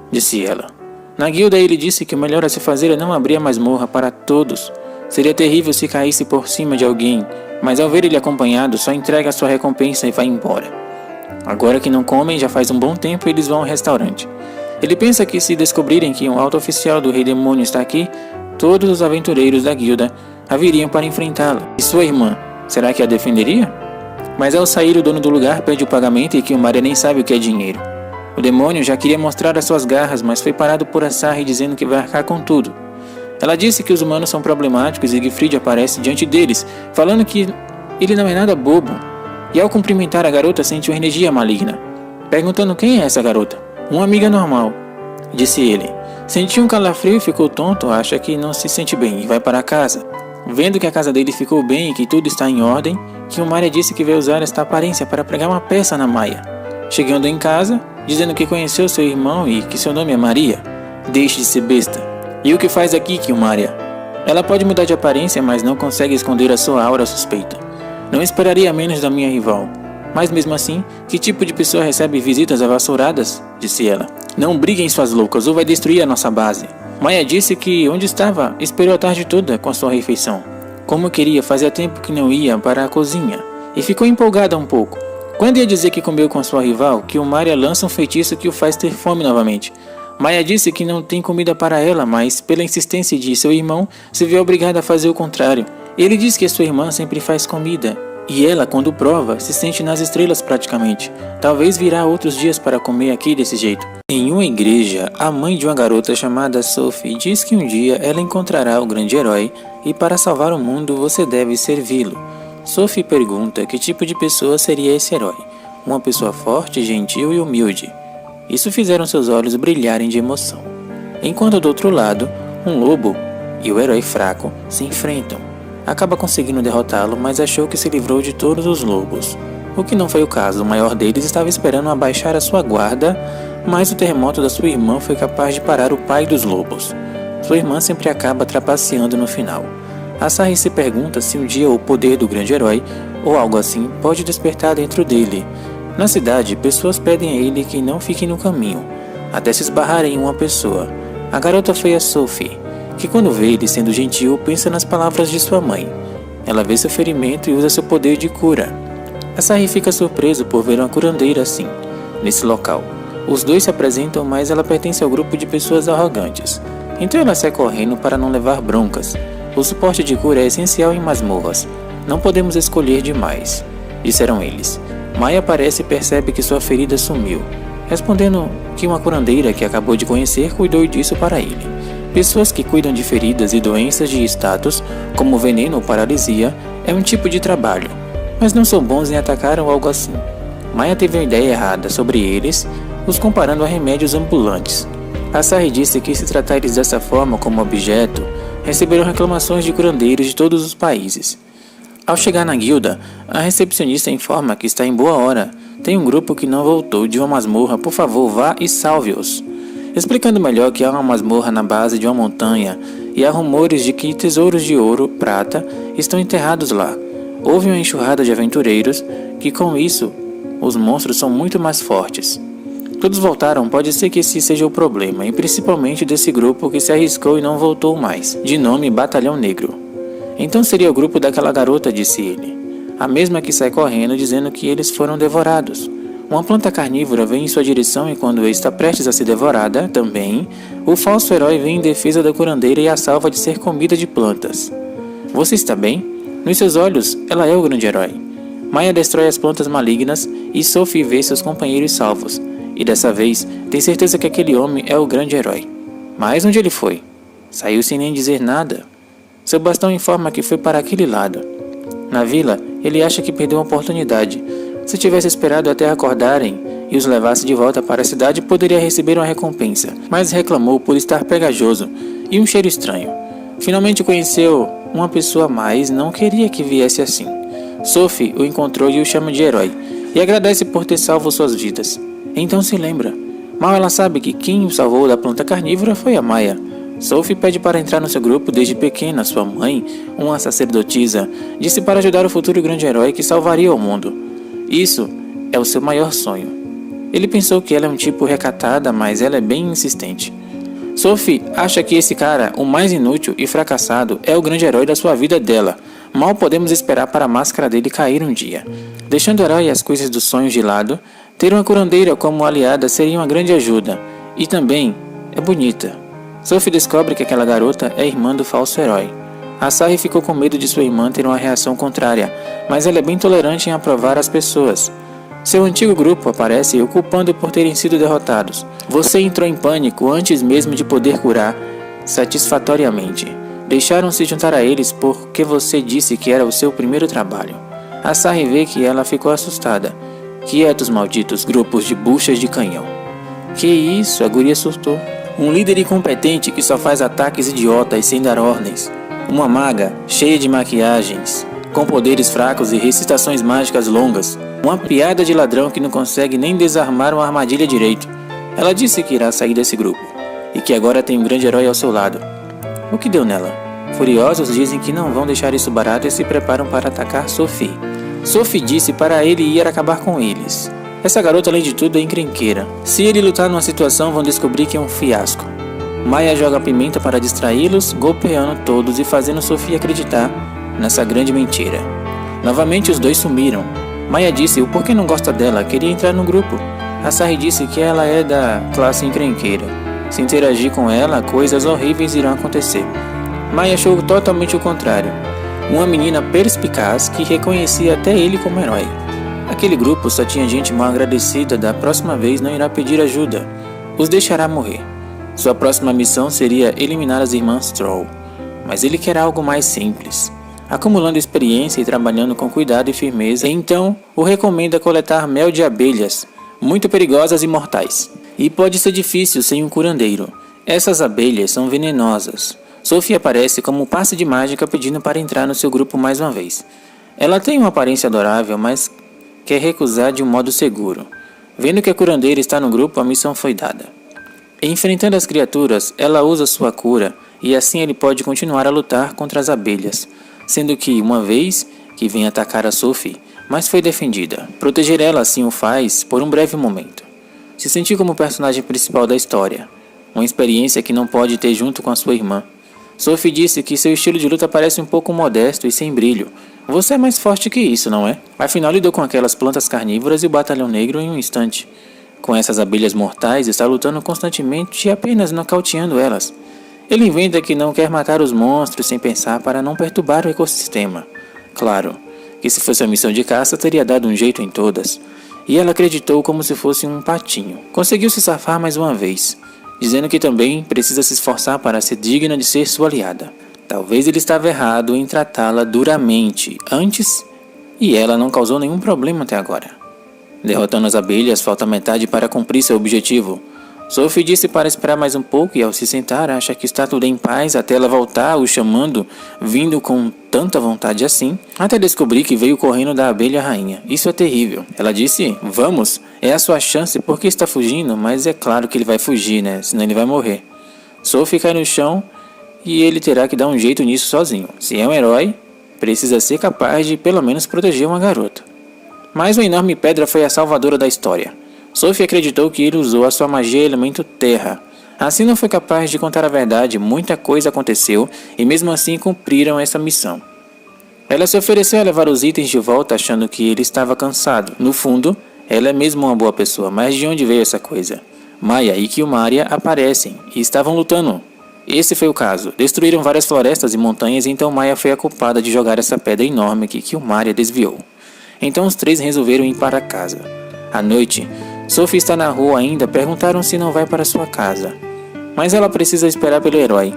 disse ela. Na guilda ele disse que o melhor a se fazer é não abrir a masmorra para todos. Seria terrível se caísse por cima de alguém, mas ao ver ele acompanhado, só entrega a sua recompensa e vai embora. Agora que não comem, já faz um bom tempo, eles vão ao restaurante. Ele pensa que se descobrirem que um alto oficial do Rei Demônio está aqui, todos os aventureiros da guilda a viriam para enfrentá-la. E sua irmã, será que a defenderia? Mas ao sair, o dono do lugar pede o pagamento e Kiyomari nem sabe o que é dinheiro. O demônio já queria mostrar as suas garras, mas foi parado por Asahi dizendo que vai arcar com tudo. Ela disse que os humanos são problemáticos e Siegfried aparece diante deles, falando que ele não é nada bobo. E ao cumprimentar a garota, sente uma energia maligna. Perguntando quem é essa garota. Uma amiga normal, disse ele. Sentiu um calafrio e ficou tonto, acha que não se sente bem e vai para casa. Vendo que a casa dele ficou bem e que tudo está em ordem, Kiyomari disse que vai usar esta aparência para pregar uma peça na Maya. Chegando em casa, dizendo que conheceu seu irmão e que seu nome é Maria. Deixe de ser besta. E o que faz aqui, Kiyomari? Ela pode mudar de aparência, mas não consegue esconder a sua aura suspeita. Não esperaria menos da minha rival. Mas mesmo assim, que tipo de pessoa recebe visitas avassouradas? Disse ela. Não briguem, suas loucas, ou vai destruir a nossa base. Maya disse que onde estava, esperou a tarde toda com a sua refeição. Como queria, fazia tempo que não ia para a cozinha. E ficou empolgada um pouco. Quando ia dizer que comeu com sua rival, que o Maria lança um feitiço que o faz ter fome novamente. Maya disse que não tem comida para ela, mas pela insistência de seu irmão, se vê obrigada a fazer o contrário. Ele diz que sua irmã sempre faz comida. E ela, quando prova, se sente nas estrelas praticamente. Talvez virá outros dias para comer aqui desse jeito. Em uma igreja, a mãe de uma garota chamada Sophie diz que um dia ela encontrará o grande herói e para salvar o mundo você deve servi-lo. Sophie pergunta que tipo de pessoa seria esse herói. Uma pessoa forte, gentil e humilde. Isso fizeram seus olhos brilharem de emoção. Enquanto do outro lado, um lobo e o herói fraco se enfrentam. Acaba conseguindo derrotá-lo, mas achou que se livrou de todos os lobos. O que não foi o caso, o maior deles estava esperando abaixar a sua guarda, mas o terremoto da sua irmã foi capaz de parar o pai dos lobos. Sua irmã sempre acaba trapaceando no final. Asahi se pergunta se um dia o poder do grande herói, ou algo assim, pode despertar dentro dele. Na cidade, pessoas pedem a ele que não fique no caminho, até se esbarrarem em uma pessoa. A garota foi a Sophie, que quando vê ele sendo gentil, pensa nas palavras de sua mãe. Ela vê seu ferimento e usa seu poder de cura. Asahi fica surpreso por ver uma curandeira assim, nesse local. Os dois se apresentam, mas ela pertence ao grupo de pessoas arrogantes. Então ela sai correndo para não levar broncas. O suporte de cura é essencial em masmorras. Não podemos escolher demais, disseram eles. Maya aparece e percebe que sua ferida sumiu, respondendo que uma curandeira que acabou de conhecer cuidou disso para ele. Pessoas que cuidam de feridas e doenças de status, como veneno ou paralisia, é um tipo de trabalho, mas não são bons em atacar ou algo assim. Maya teve uma ideia errada sobre eles, os comparando a remédios ambulantes. Asahi disse que se tratar eles dessa forma como objeto, receberão reclamações de curandeiros de todos os países. Ao chegar na guilda, a recepcionista informa que está em boa hora. Tem um grupo que não voltou de uma masmorra, por favor vá e salve-os. Explicando melhor que há uma masmorra na base de uma montanha e há rumores de que tesouros de ouro, prata, estão enterrados lá. Houve uma enxurrada de aventureiros que com isso, os monstros são muito mais fortes. Todos voltaram, pode ser que esse seja o problema, e principalmente desse grupo que se arriscou e não voltou mais, de nome Batalhão Negro. Então seria o grupo daquela garota, disse ele, a mesma que sai correndo dizendo que eles foram devorados. Uma planta carnívora vem em sua direção e quando está prestes a ser devorada, também, o falso herói vem em defesa da curandeira e a salva de ser comida de plantas. Você está bem? Nos seus olhos, ela é o grande herói. Maya destrói as plantas malignas e Sophie vê seus companheiros salvos. E dessa vez, tem certeza que aquele homem é o grande herói. Mas onde ele foi? Saiu sem nem dizer nada. Seu bastão informa que foi para aquele lado. Na vila, ele acha que perdeu uma oportunidade. Se tivesse esperado até acordarem e os levasse de volta para a cidade, poderia receber uma recompensa, mas reclamou por estar pegajoso e um cheiro estranho. Finalmente conheceu uma pessoa, mas não queria que viesse assim. Sophie o encontrou e o chama de herói, e agradece por ter salvo suas vidas. Então se lembra. Mal ela sabe que quem o salvou da planta carnívora foi a Maya. Sophie pede para entrar no seu grupo desde pequena. Sua mãe, uma sacerdotisa, disse para ajudar o futuro grande herói que salvaria o mundo. Isso é o seu maior sonho. Ele pensou que ela é um tipo recatada, mas ela é bem insistente. Sophie acha que esse cara, o mais inútil e fracassado, é o grande herói da sua vida dela. Mal podemos esperar para a máscara dele cair um dia. Deixando o herói e as coisas dos sonhos de lado, ter uma curandeira como aliada seria uma grande ajuda. E também é bonita. Sophie descobre que aquela garota é irmã do falso herói. Asahi ficou com medo de sua irmã ter uma reação contrária, mas ela é bem tolerante em aprovar as pessoas. Seu antigo grupo aparece o culpando por terem sido derrotados. Você entrou em pânico antes mesmo de poder curar satisfatoriamente. Deixaram-se juntar a eles porque você disse que era o seu primeiro trabalho. Asahi vê que ela ficou assustada. Quietos, malditos grupos de buchas de canhão. Que isso? A guria surtou. Um líder incompetente que só faz ataques idiotas sem dar ordens. Uma maga, cheia de maquiagens, com poderes fracos e recitações mágicas longas. Uma piada de ladrão que não consegue nem desarmar uma armadilha direito. Ela disse que irá sair desse grupo, e que agora tem um grande herói ao seu lado. O que deu nela? Furiosos dizem que não vão deixar isso barato e se preparam para atacar Sophie. Sophie disse para ele ir acabar com eles. Essa garota, além de tudo, é encrenqueira. Se ele lutar numa situação, vão descobrir que é um fiasco. Maya joga pimenta para distraí-los, golpeando todos e fazendo Sophie acreditar nessa grande mentira. Novamente os dois sumiram. Maya disse o porquê não gosta dela, queria entrar no grupo. Asahi disse que ela é da classe encrenqueira. Se interagir com ela, coisas horríveis irão acontecer. Maya achou totalmente o contrário. Uma menina perspicaz que reconhecia até ele como herói. Aquele grupo só tinha gente mal agradecida, da próxima vez não irá pedir ajuda. Os deixará morrer. Sua próxima missão seria eliminar as irmãs Troll. Mas ele quer algo mais simples. Acumulando experiência e trabalhando com cuidado e firmeza, então o recomenda coletar mel de abelhas, muito perigosas e mortais. E pode ser difícil sem um curandeiro. Essas abelhas são venenosas. Sophie aparece como um passe de mágica pedindo para entrar no seu grupo mais uma vez. Ela tem uma aparência adorável, mas quer recusar de um modo seguro. Vendo que a curandeira está no grupo, a missão foi dada. Enfrentando as criaturas, ela usa sua cura e assim ele pode continuar a lutar contra as abelhas, sendo que uma vez que vem atacar a Sophie, mas foi defendida. Proteger ela assim o faz por um breve momento. Se sentir como personagem principal da história, uma experiência que não pode ter junto com a sua irmã. Sophie disse que seu estilo de luta parece um pouco modesto e sem brilho. Você é mais forte que isso, não é? Afinal, lidou com aquelas plantas carnívoras e o Batalhão Negro em um instante. Com essas abelhas mortais, está lutando constantemente e apenas nocauteando elas. Ele inventa que não quer matar os monstros sem pensar para não perturbar o ecossistema. Claro, que se fosse a missão de caça, teria dado um jeito em todas. E ela acreditou como se fosse um patinho. Conseguiu se safar mais uma vez, dizendo que também precisa se esforçar para ser digna de ser sua aliada. Talvez ele estava errado em tratá-la duramente antes e ela não causou nenhum problema até agora. Derrotando as abelhas, falta metade para cumprir seu objetivo. Sophie disse para esperar mais um pouco e ao se sentar acha que está tudo em paz até ela voltar o chamando, vindo com tanta vontade assim, até descobrir que veio correndo da abelha rainha. Isso é terrível. Ela disse, vamos, é a sua chance porque está fugindo, mas é claro que ele vai fugir, né, senão ele vai morrer. Sophie cai no chão e ele terá que dar um jeito nisso sozinho. Se é um herói, precisa ser capaz de pelo menos proteger uma garota. Mas uma enorme pedra foi a salvadora da história. Sophie acreditou que ele usou a sua magia elemento terra. Assim não foi capaz de contar a verdade, muita coisa aconteceu e mesmo assim cumpriram essa missão. Ela se ofereceu a levar os itens de volta achando que ele estava cansado. No fundo, ela é mesmo uma boa pessoa, mas de onde veio essa coisa? Maya e Killmaria aparecem e estavam lutando. Esse foi o caso. Destruíram várias florestas e montanhas e então Maya foi a culpada de jogar essa pedra enorme que Killmaria desviou. Então os três resolveram ir para casa. À noite, Sophie está na rua ainda, perguntaram se não vai para sua casa. Mas ela precisa esperar pelo herói.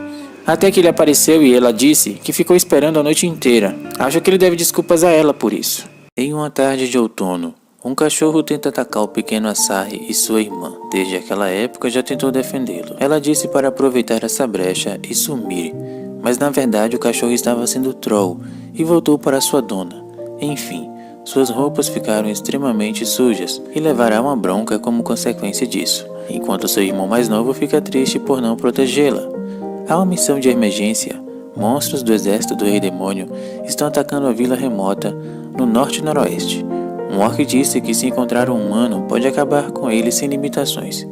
Até que ele apareceu e ela disse que ficou esperando a noite inteira. Acho que ele deve desculpas a ela por isso. Em uma tarde de outono, um cachorro tenta atacar o pequeno Asahi e sua irmã. Desde aquela época já tentou defendê-lo. Ela disse para aproveitar essa brecha e sumir. Mas na verdade o cachorro estava sendo troll e voltou para sua dona. Enfim. Suas roupas ficaram extremamente sujas e levará uma bronca como consequência disso, enquanto seu irmão mais novo fica triste por não protegê-la. Há uma missão de emergência. Monstros do exército do Rei Demônio estão atacando a vila remota no norte e noroeste. Um orc disse que se encontrar um humano pode acabar com ele sem limitações,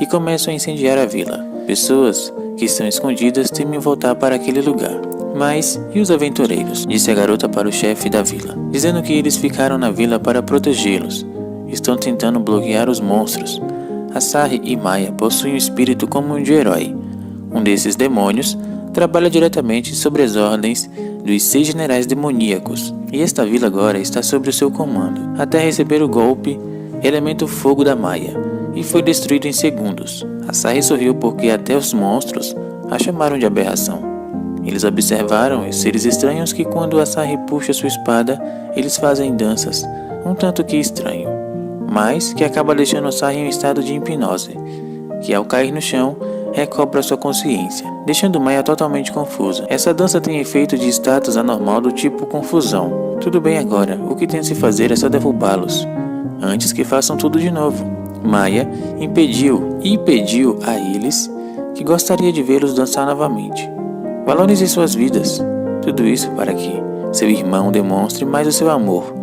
e começam a incendiar a vila. Pessoas que estão escondidas temem voltar para aquele lugar. Mas, e os aventureiros? Disse a garota para o chefe da vila, dizendo que eles ficaram na vila para protegê-los. Estão tentando bloquear os monstros. Asahi e Maya possuem um espírito como um de herói. Um desses demônios trabalha diretamente sobre as ordens dos 6 generais demoníacos, e esta vila agora está sob o seu comando, até receber o golpe elemento fogo da Maya, e foi destruído em segundos. Asahi sorriu porque até os monstros a chamaram de aberração. Eles observaram os seres estranhos que quando Asahi puxa sua espada, eles fazem danças, um tanto que estranho, mas que acaba deixando Asahi em um estado de hipnose, que ao cair no chão, recobra sua consciência, deixando Maya totalmente confusa. Essa dança tem efeito de status anormal do tipo confusão. Tudo bem agora, o que tem a se fazer é só derrubá-los, antes que façam tudo de novo. Maya pediu a eles que gostaria de vê-los dançar novamente. Valorize suas vidas, tudo isso para que seu irmão demonstre mais o seu amor.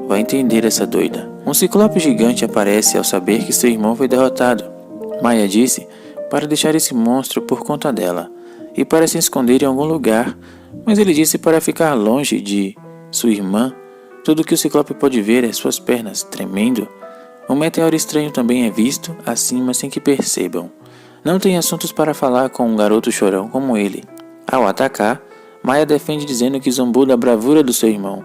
vai entender essa doida. Um ciclope gigante aparece ao saber que seu irmão foi derrotado. Maya disse para deixar esse monstro por conta dela e para se esconder em algum lugar, mas ele disse para ficar longe de sua irmã. Tudo que o ciclope pode ver é suas pernas tremendo. Um meteoro estranho também é visto acima sem que percebam. Não tem assuntos para falar com um garoto chorão como ele. Ao atacar, Maya defende dizendo que zombou da bravura do seu irmão.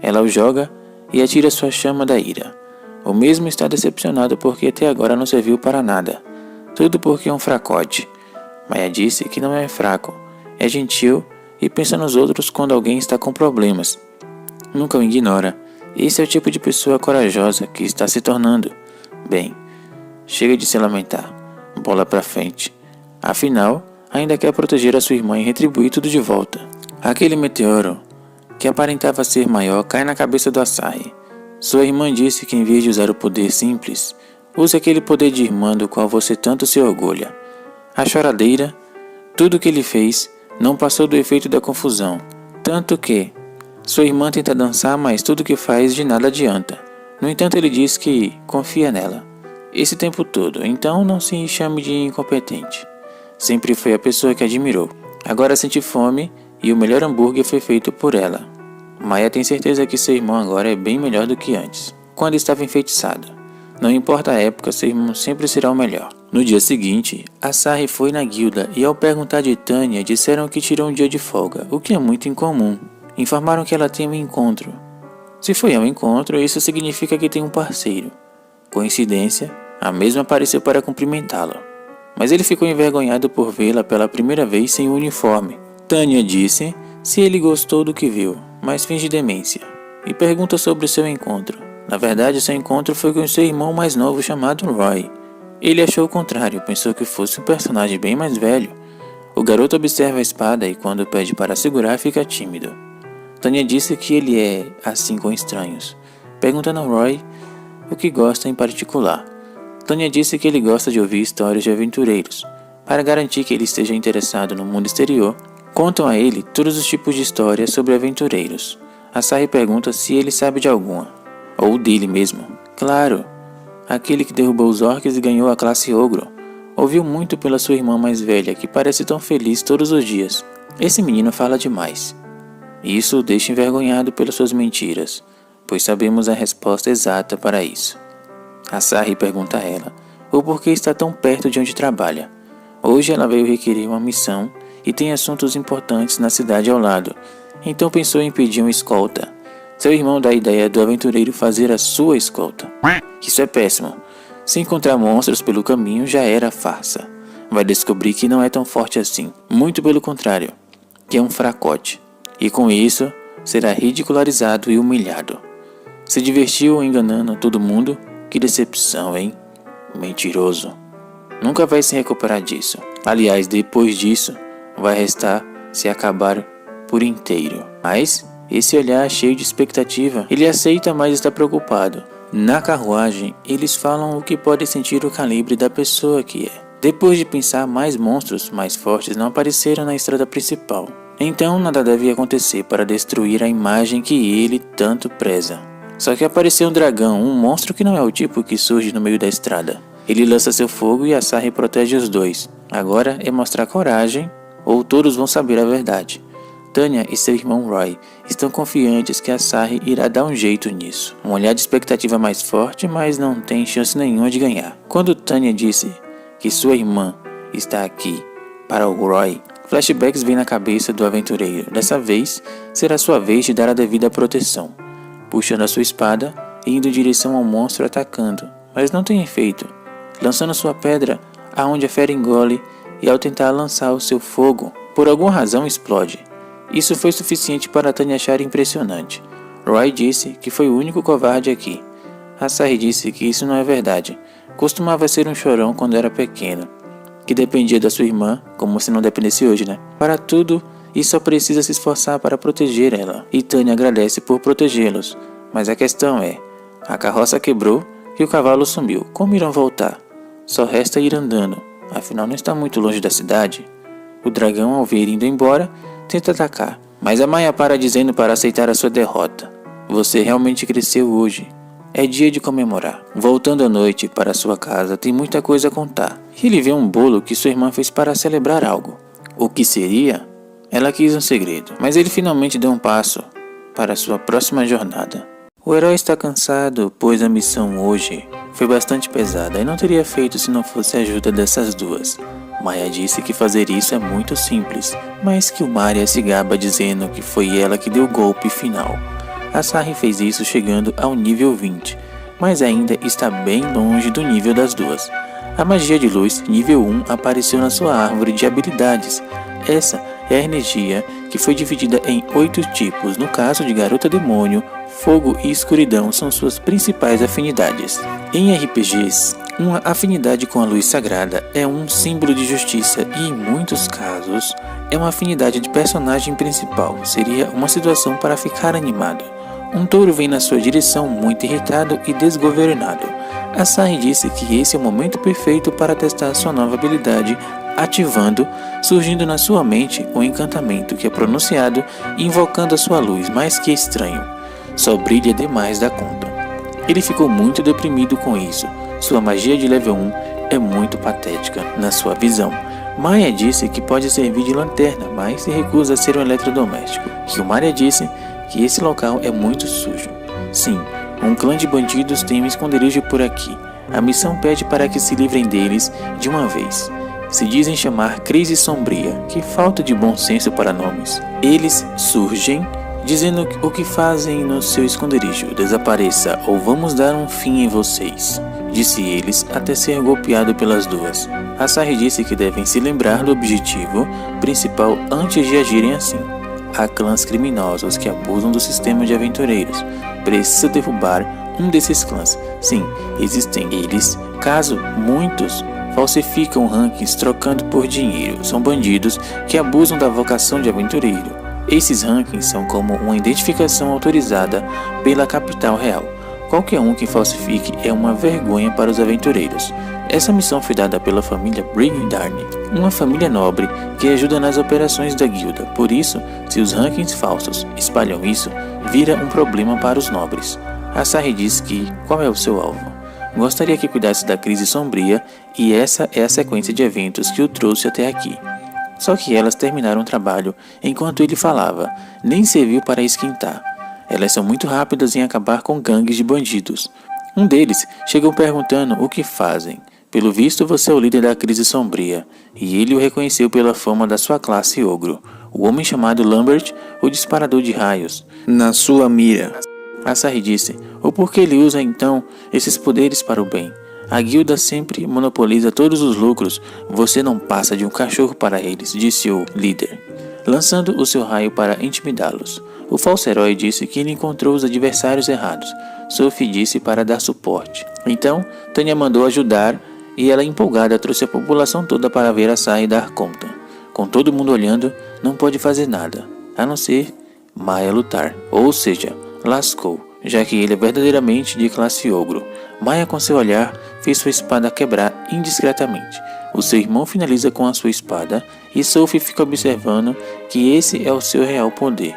Ela o joga e atira sua chama da ira. O mesmo está decepcionado porque até agora não serviu para nada. Tudo porque é um fracote. Maya disse que não é fraco, é gentil e pensa nos outros quando alguém está com problemas. Nunca o ignora. Esse é o tipo de pessoa corajosa que está se tornando. Bem, chega de se lamentar. Bola pra frente. Afinal, ainda quer proteger a sua irmã e retribuir tudo de volta. Aquele meteoro, que aparentava ser maior, cai na cabeça do Asahi. Sua irmã disse que em vez de usar o poder simples, use aquele poder de irmã do qual você tanto se orgulha. A choradeira, tudo o que ele fez, não passou do efeito da confusão. Tanto que sua irmã tenta dançar, mas tudo que faz de nada adianta. No entanto, ele diz que confia nela. Esse tempo todo, então não se chame de incompetente. Sempre foi a pessoa que admirou. Agora sente fome e o melhor hambúrguer foi feito por ela. Maya tem certeza que seu irmão agora é bem melhor do que antes, quando estava enfeitiçado. Não importa a época, seu irmão sempre será o melhor. No dia seguinte, Asahi foi na guilda e ao perguntar de Tanya, disseram que tirou um dia de folga, o que é muito incomum. Informaram que ela tem um encontro. Se foi ao encontro, isso significa que tem um parceiro. Coincidência, a mesma apareceu para cumprimentá-lo. Mas ele ficou envergonhado por vê-la pela primeira vez sem o uniforme. Tanya disse se ele gostou do que viu, mas finge demência, e pergunta sobre o seu encontro. Na verdade, seu encontro foi com seu irmão mais novo chamado Roy. Ele achou o contrário, pensou que fosse um personagem bem mais velho. O garoto observa a espada e quando pede para segurar fica tímido. Tanya disse que ele é assim com estranhos, perguntando a Roy o que gosta em particular. Tanya disse que ele gosta de ouvir histórias de aventureiros. Para garantir que ele esteja interessado no mundo exterior, contam a ele todos os tipos de histórias sobre aventureiros. Asahi pergunta se ele sabe de alguma, ou dele mesmo. Claro, aquele que derrubou os orcs e ganhou a classe ogro. Ouviu muito pela sua irmã mais velha, que parece tão feliz todos os dias. Esse menino fala demais. Isso o deixa envergonhado pelas suas mentiras, pois sabemos a resposta exata para isso. Asahi pergunta a ela o porquê está tão perto de onde trabalha. Hoje ela veio requerer uma missão e tem assuntos importantes na cidade ao lado, então pensou em pedir uma escolta. Seu irmão dá a ideia do aventureiro fazer a sua escolta. Isso é péssimo. Se encontrar monstros pelo caminho já era farsa. Vai descobrir que não é tão forte assim, muito pelo contrário, que é um fracote. E com isso, será ridicularizado e humilhado. Se divertiu enganando todo mundo? Que decepção, hein? Mentiroso. Nunca vai se recuperar disso. Aliás, depois disso, vai restar se acabar por inteiro. Mas esse olhar cheio de expectativa, ele aceita, mas está preocupado. Na carruagem, eles falam o que pode sentir o calibre da pessoa que é. Depois de pensar, mais monstros mais fortes não apareceram na estrada principal. Então nada deve acontecer para destruir a imagem que ele tanto preza. Só que apareceu um dragão, um monstro que não é o tipo que surge no meio da estrada. Ele lança seu fogo e Asahi protege os dois. Agora é mostrar coragem, ou todos vão saber a verdade. Tanya e seu irmão Roy estão confiantes que Asahi irá dar um jeito nisso. Um olhar de expectativa mais forte, mas não tem chance nenhuma de ganhar. Quando Tanya disse que sua irmã está aqui para o Roy, flashbacks vêm na cabeça do aventureiro. Dessa vez, será sua vez de dar a devida proteção. Puxando a sua espada e indo em direção ao monstro atacando, mas não tem efeito. Lançando sua pedra aonde a fera engole e ao tentar lançar o seu fogo, por alguma razão explode. Isso foi suficiente para Tanya achar impressionante. Roy disse que foi o único covarde aqui. Asahi disse que isso não é verdade. Costumava ser um chorão quando era pequeno, que dependia da sua irmã, como se não dependesse hoje, né? Para tudo, e só precisa se esforçar para proteger ela. E Tanya agradece por protegê-los. Mas a questão é, a carroça quebrou e o cavalo sumiu. Como irão voltar? Só resta ir andando, afinal não está muito longe da cidade. O dragão, ao ver indo embora, tenta atacar, mas a Maya para dizendo para aceitar a sua derrota. Você realmente cresceu hoje. É dia de comemorar. Voltando à noite para sua casa, tem muita coisa a contar. Ele vê um bolo que sua irmã fez para celebrar algo. O que seria? Ela quis um segredo, mas ele finalmente deu um passo para sua próxima jornada. O herói está cansado, pois a missão hoje foi bastante pesada e não teria feito se não fosse a ajuda dessas duas. Maya disse que fazer isso é muito simples, mas que o Maria se gaba dizendo que foi ela que deu o golpe final. A Sarri fez isso chegando ao nível 20, mas ainda está bem longe do nível das duas. A magia de luz nível 1 apareceu na sua árvore de habilidades. Essa é a energia que foi dividida em 8 tipos. No caso de Garota Demônio, Fogo e Escuridão são suas principais afinidades. Em RPGs, uma afinidade com a luz sagrada é um símbolo de justiça e, em muitos casos, é uma afinidade de personagem principal. Seria uma situação para ficar animado. Um touro vem na sua direção muito irritado e desgovernado. A Sarri disse que esse é o momento perfeito para testar sua nova habilidade, ativando, surgindo na sua mente um encantamento que é pronunciado, invocando a sua luz, mais que estranho. Só brilha demais da conta. Ele ficou muito deprimido com isso. Sua magia de level 1 é muito patética na sua visão. Maya disse que pode servir de lanterna, mas se recusa a ser um eletrodoméstico. Maria disse que esse local é muito sujo. Sim, um clã de bandidos tem um esconderijo por aqui. A missão pede para que se livrem deles de uma vez. Se dizem chamar Crise Sombria, que falta de bom senso para nomes. Eles surgem dizendo o que fazem no seu esconderijo. Desapareça ou vamos dar um fim em vocês, disse eles até ser golpeado pelas duas. A Sarri disse que devem se lembrar do objetivo principal antes de agirem assim. Há clãs criminosos que abusam do sistema de aventureiros. Precisa derrubar um desses clãs. Sim, existem eles. Caso muitos falsificam rankings trocando por dinheiro. São bandidos que abusam da vocação de aventureiro. Esses rankings são como uma identificação autorizada pela capital real. Qualquer um que falsifique é uma vergonha para os aventureiros. Essa missão foi dada pela família Brigdarne, uma família nobre que ajuda nas operações da guilda. Por isso, se os rankings falsos espalham isso, vira um problema para os nobres. A Sarri diz que qual é o seu alvo? Gostaria que cuidasse da crise sombria e essa é a sequência de eventos que o trouxe até aqui. Só que elas terminaram o trabalho enquanto ele falava, nem serviu para esquentar. Elas são muito rápidas em acabar com gangues de bandidos. Um deles chegou perguntando o que fazem. Pelo visto você é o líder da crise sombria, e ele o reconheceu pela fama da sua classe ogro. O homem chamado Lambert, o disparador de raios, na sua mira. A Sarri disse, o porquê ele usa então esses poderes para o bem? A guilda sempre monopoliza todos os lucros, você não passa de um cachorro para eles, disse o líder, lançando o seu raio para intimidá-los. O falso herói disse que ele encontrou os adversários errados. Sophie disse para dar suporte. Então, Tanya mandou ajudar e ela empolgada trouxe a população toda para ver a Sarri dar conta. Com todo mundo olhando, não pode fazer nada, a não ser Maya lutar, ou seja, lascou, já que ele é verdadeiramente de classe ogro. Maya com seu olhar fez sua espada quebrar indiscretamente. O seu irmão finaliza com a sua espada e Sophie fica observando que esse é o seu real poder.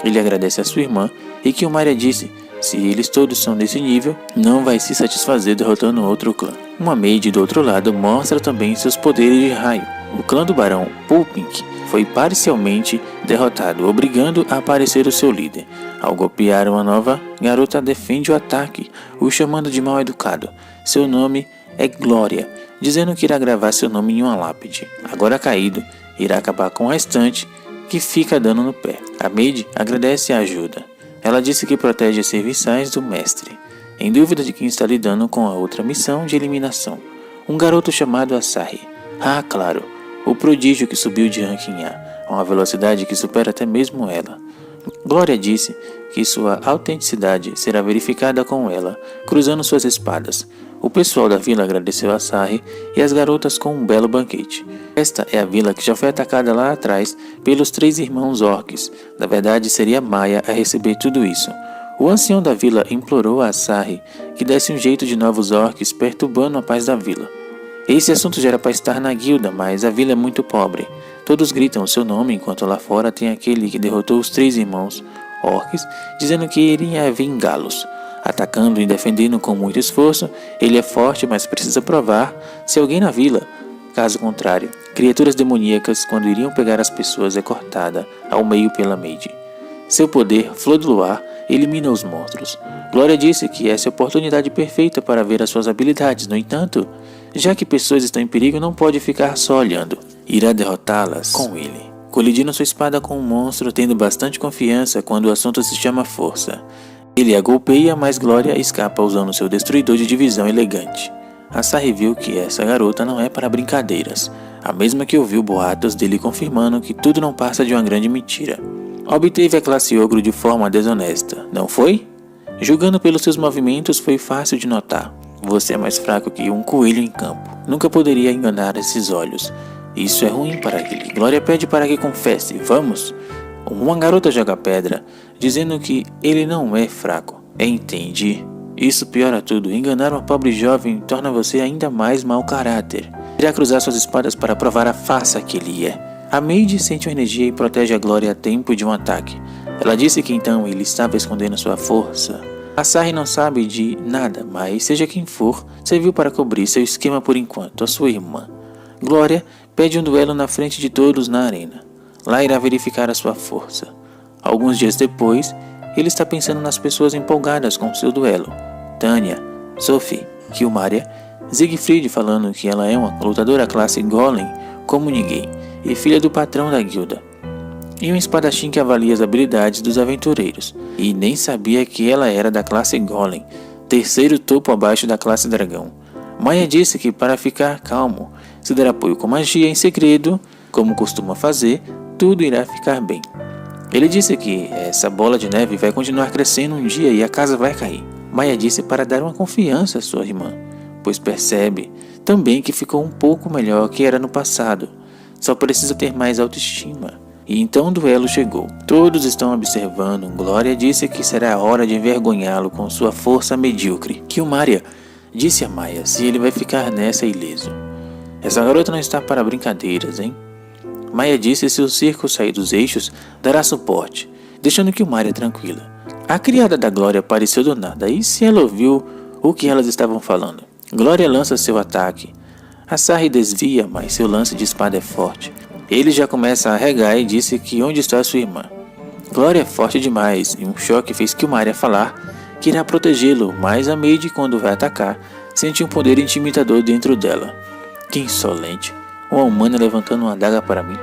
Ele agradece a sua irmã e que Maria disse, se eles todos são desse nível, não vai se satisfazer derrotando outro clã. Uma maid do outro lado mostra também seus poderes de raio. O clã do barão Pulpink foi parcialmente derrotado, obrigando a aparecer o seu líder. Ao golpear uma nova garota defende o ataque, o chamando de mal educado. Seu nome é Glória, dizendo que irá gravar seu nome em uma lápide. Agora caído, irá acabar com o restante que fica dando no pé. A maid agradece a ajuda. Ela disse que protege os serviçais do mestre, em dúvida de quem está lidando com a outra missão de eliminação. Um garoto chamado Asahi. Ah, claro, o prodígio que subiu de ranking A uma velocidade que supera até mesmo ela. Glória disse que sua autenticidade será verificada com ela, cruzando suas espadas. O pessoal da vila agradeceu a Sarri e as garotas com um belo banquete. Esta é a vila que já foi atacada lá atrás pelos 3 irmãos orques. Na verdade, seria Maya a receber tudo isso. O ancião da vila implorou a Sarri que desse um jeito de novos orques perturbando a paz da vila. Esse assunto já era para estar na guilda, mas a vila é muito pobre. Todos gritam o seu nome enquanto lá fora tem aquele que derrotou os 3 irmãos orques, dizendo que iria vingá-los. Atacando e defendendo com muito esforço, ele é forte, mas precisa provar se alguém na vila. Caso contrário, criaturas demoníacas, quando iriam pegar as pessoas, é cortada ao meio pela Maid. Seu poder, Flor do Luar, elimina os monstros. Glória disse que essa é a oportunidade perfeita para ver as suas habilidades. No entanto, já que pessoas estão em perigo, não pode ficar só olhando. Irá derrotá-las com ele, colidindo sua espada com um monstro, tendo bastante confiança quando o assunto se chama força. Ele a golpeia, mas Glória escapa usando seu destruidor de divisão elegante. Assari viu que essa garota não é para brincadeiras, a mesma que ouviu boatos dele confirmando que tudo não passa de uma grande mentira. Obteve a classe ogro de forma desonesta, não foi? Julgando pelos seus movimentos, foi fácil de notar. Você é mais fraco que um coelho em campo. Nunca poderia enganar esses olhos. Isso é ruim para ele. Glória pede para que confesse. Vamos? Uma garota joga pedra, dizendo que ele não é fraco. Entendi. Isso piora tudo. Enganar uma pobre jovem torna você ainda mais mau caráter. Irá cruzar suas espadas para provar a farsa que ele é. A Maid sente uma energia e protege a Glória a tempo de um ataque. Ela disse que então ele estava escondendo sua força. Assari não sabe de nada, mas seja quem for, serviu para cobrir seu esquema por enquanto, a sua irmã. Glória pede um duelo na frente de todos na arena. Lá irá verificar a sua força. Alguns dias depois, ele está pensando nas pessoas empolgadas com seu duelo. Tânia, Sophie, Kilmaria, Siegfried falando que ela é uma lutadora classe Golem como ninguém e filha do patrão da guilda. E um espadachim que avalia as habilidades dos aventureiros, e nem sabia que ela era da classe Golem, terceiro topo abaixo da classe Dragão. Maia disse que para ficar calmo, se der apoio com magia em segredo, como costuma fazer, tudo irá ficar bem. Ele disse que essa bola de neve vai continuar crescendo um dia e a casa vai cair. Maia disse para dar uma confiança à sua irmã, pois percebe também que ficou um pouco melhor que era no passado. Só precisa ter mais autoestima. E então o duelo chegou. Todos estão observando. Glória disse que será a hora de envergonhá-lo com sua força medíocre. Kilmaria disse a Maia se ele vai ficar nessa ileso. Essa garota não está para brincadeiras, hein? Maia disse se o circo sair dos eixos, dará suporte, deixando Kilmaria tranquila. A criada da Glória apareceu do nada, e se ela ouviu o que elas estavam falando? Glória lança seu ataque. Assari desvia, mas seu lance de espada é forte. Ele já começa a regar e disse que onde está sua irmã. Glória é forte demais, e um choque fez Kilmaria falar que irá protegê-lo, mas a Maid, quando vai atacar, sente um poder intimidador dentro dela. Que insolente! Uma humana levantando uma adaga para mim.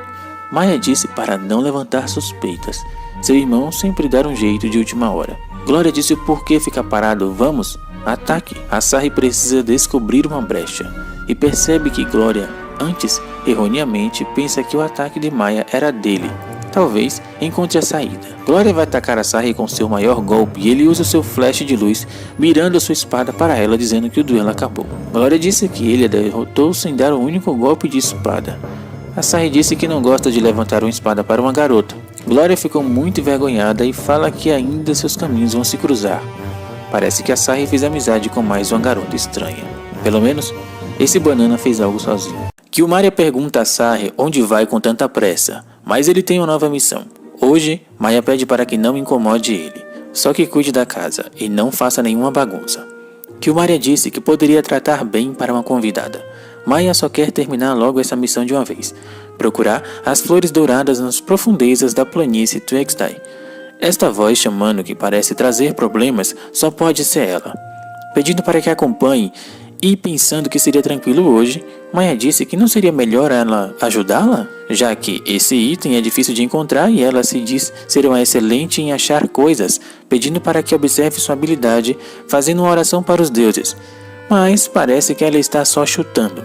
Maia disse para não levantar suspeitas. Seu irmão sempre dá um jeito de última hora. Glória disse o porquê ficar parado. Vamos, ataque. Assari precisa descobrir uma brecha. E percebe que Glória, antes, erroneamente, pensa que o ataque de Maia era dele. Talvez encontre a saída. Glória vai atacar Assari com seu maior golpe e ele usa seu flash de luz, mirando a sua espada para ela, dizendo que o duelo acabou. Glória disse que ele a derrotou sem dar um único golpe de espada. Assari disse que não gosta de levantar uma espada para uma garota. Glória ficou muito envergonhada e fala que ainda seus caminhos vão se cruzar. Parece que Assari fez amizade com mais uma garota estranha. Pelo menos, esse banana fez algo sozinho. Kilmaria pergunta a Assari onde vai com tanta pressa, mas ele tem uma nova missão. Hoje, Maia pede para que não incomode ele, só que cuide da casa e não faça nenhuma bagunça. Kilmaria disse que poderia tratar bem para uma convidada. Maia só quer terminar logo essa missão de uma vez, procurar as flores douradas nas profundezas da planície Twextai. Esta voz chamando que parece trazer problemas só pode ser ela. Pedindo para que a acompanhe e pensando que seria tranquilo hoje, Maia disse que não seria melhor ela ajudá-la, já que esse item é difícil de encontrar e ela se diz ser uma excelente em achar coisas, pedindo para que observe sua habilidade, fazendo uma oração para os deuses. Mas parece que ela está só chutando.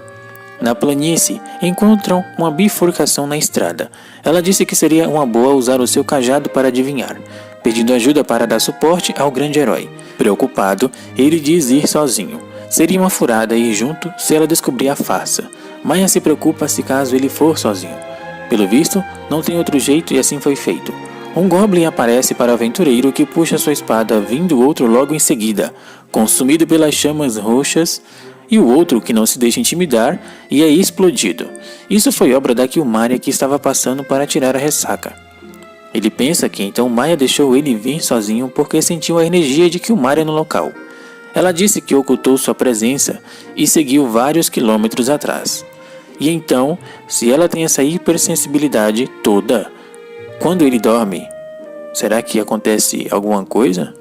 Na planície, encontram uma bifurcação na estrada. Ela disse que seria uma boa usar o seu cajado para adivinhar, pedindo ajuda para dar suporte ao grande herói. Preocupado, ele diz ir sozinho. Seria uma furada ir junto se ela descobrir a farsa. Maia se preocupa se caso ele for sozinho. Pelo visto, não tem outro jeito e assim foi feito. Um goblin aparece para o aventureiro que puxa sua espada, vindo outro logo em seguida, consumido pelas chamas roxas, e o outro que não se deixa intimidar e é explodido. Isso foi obra da Kilmaria que estava passando para tirar a ressaca. Ele pensa que então Maia deixou ele vir sozinho porque sentiu a energia de Kilmaria no local. Ela disse que ocultou sua presença e seguiu vários quilômetros atrás. E então, se ela tem essa hipersensibilidade toda, quando ele dorme, será que acontece alguma coisa?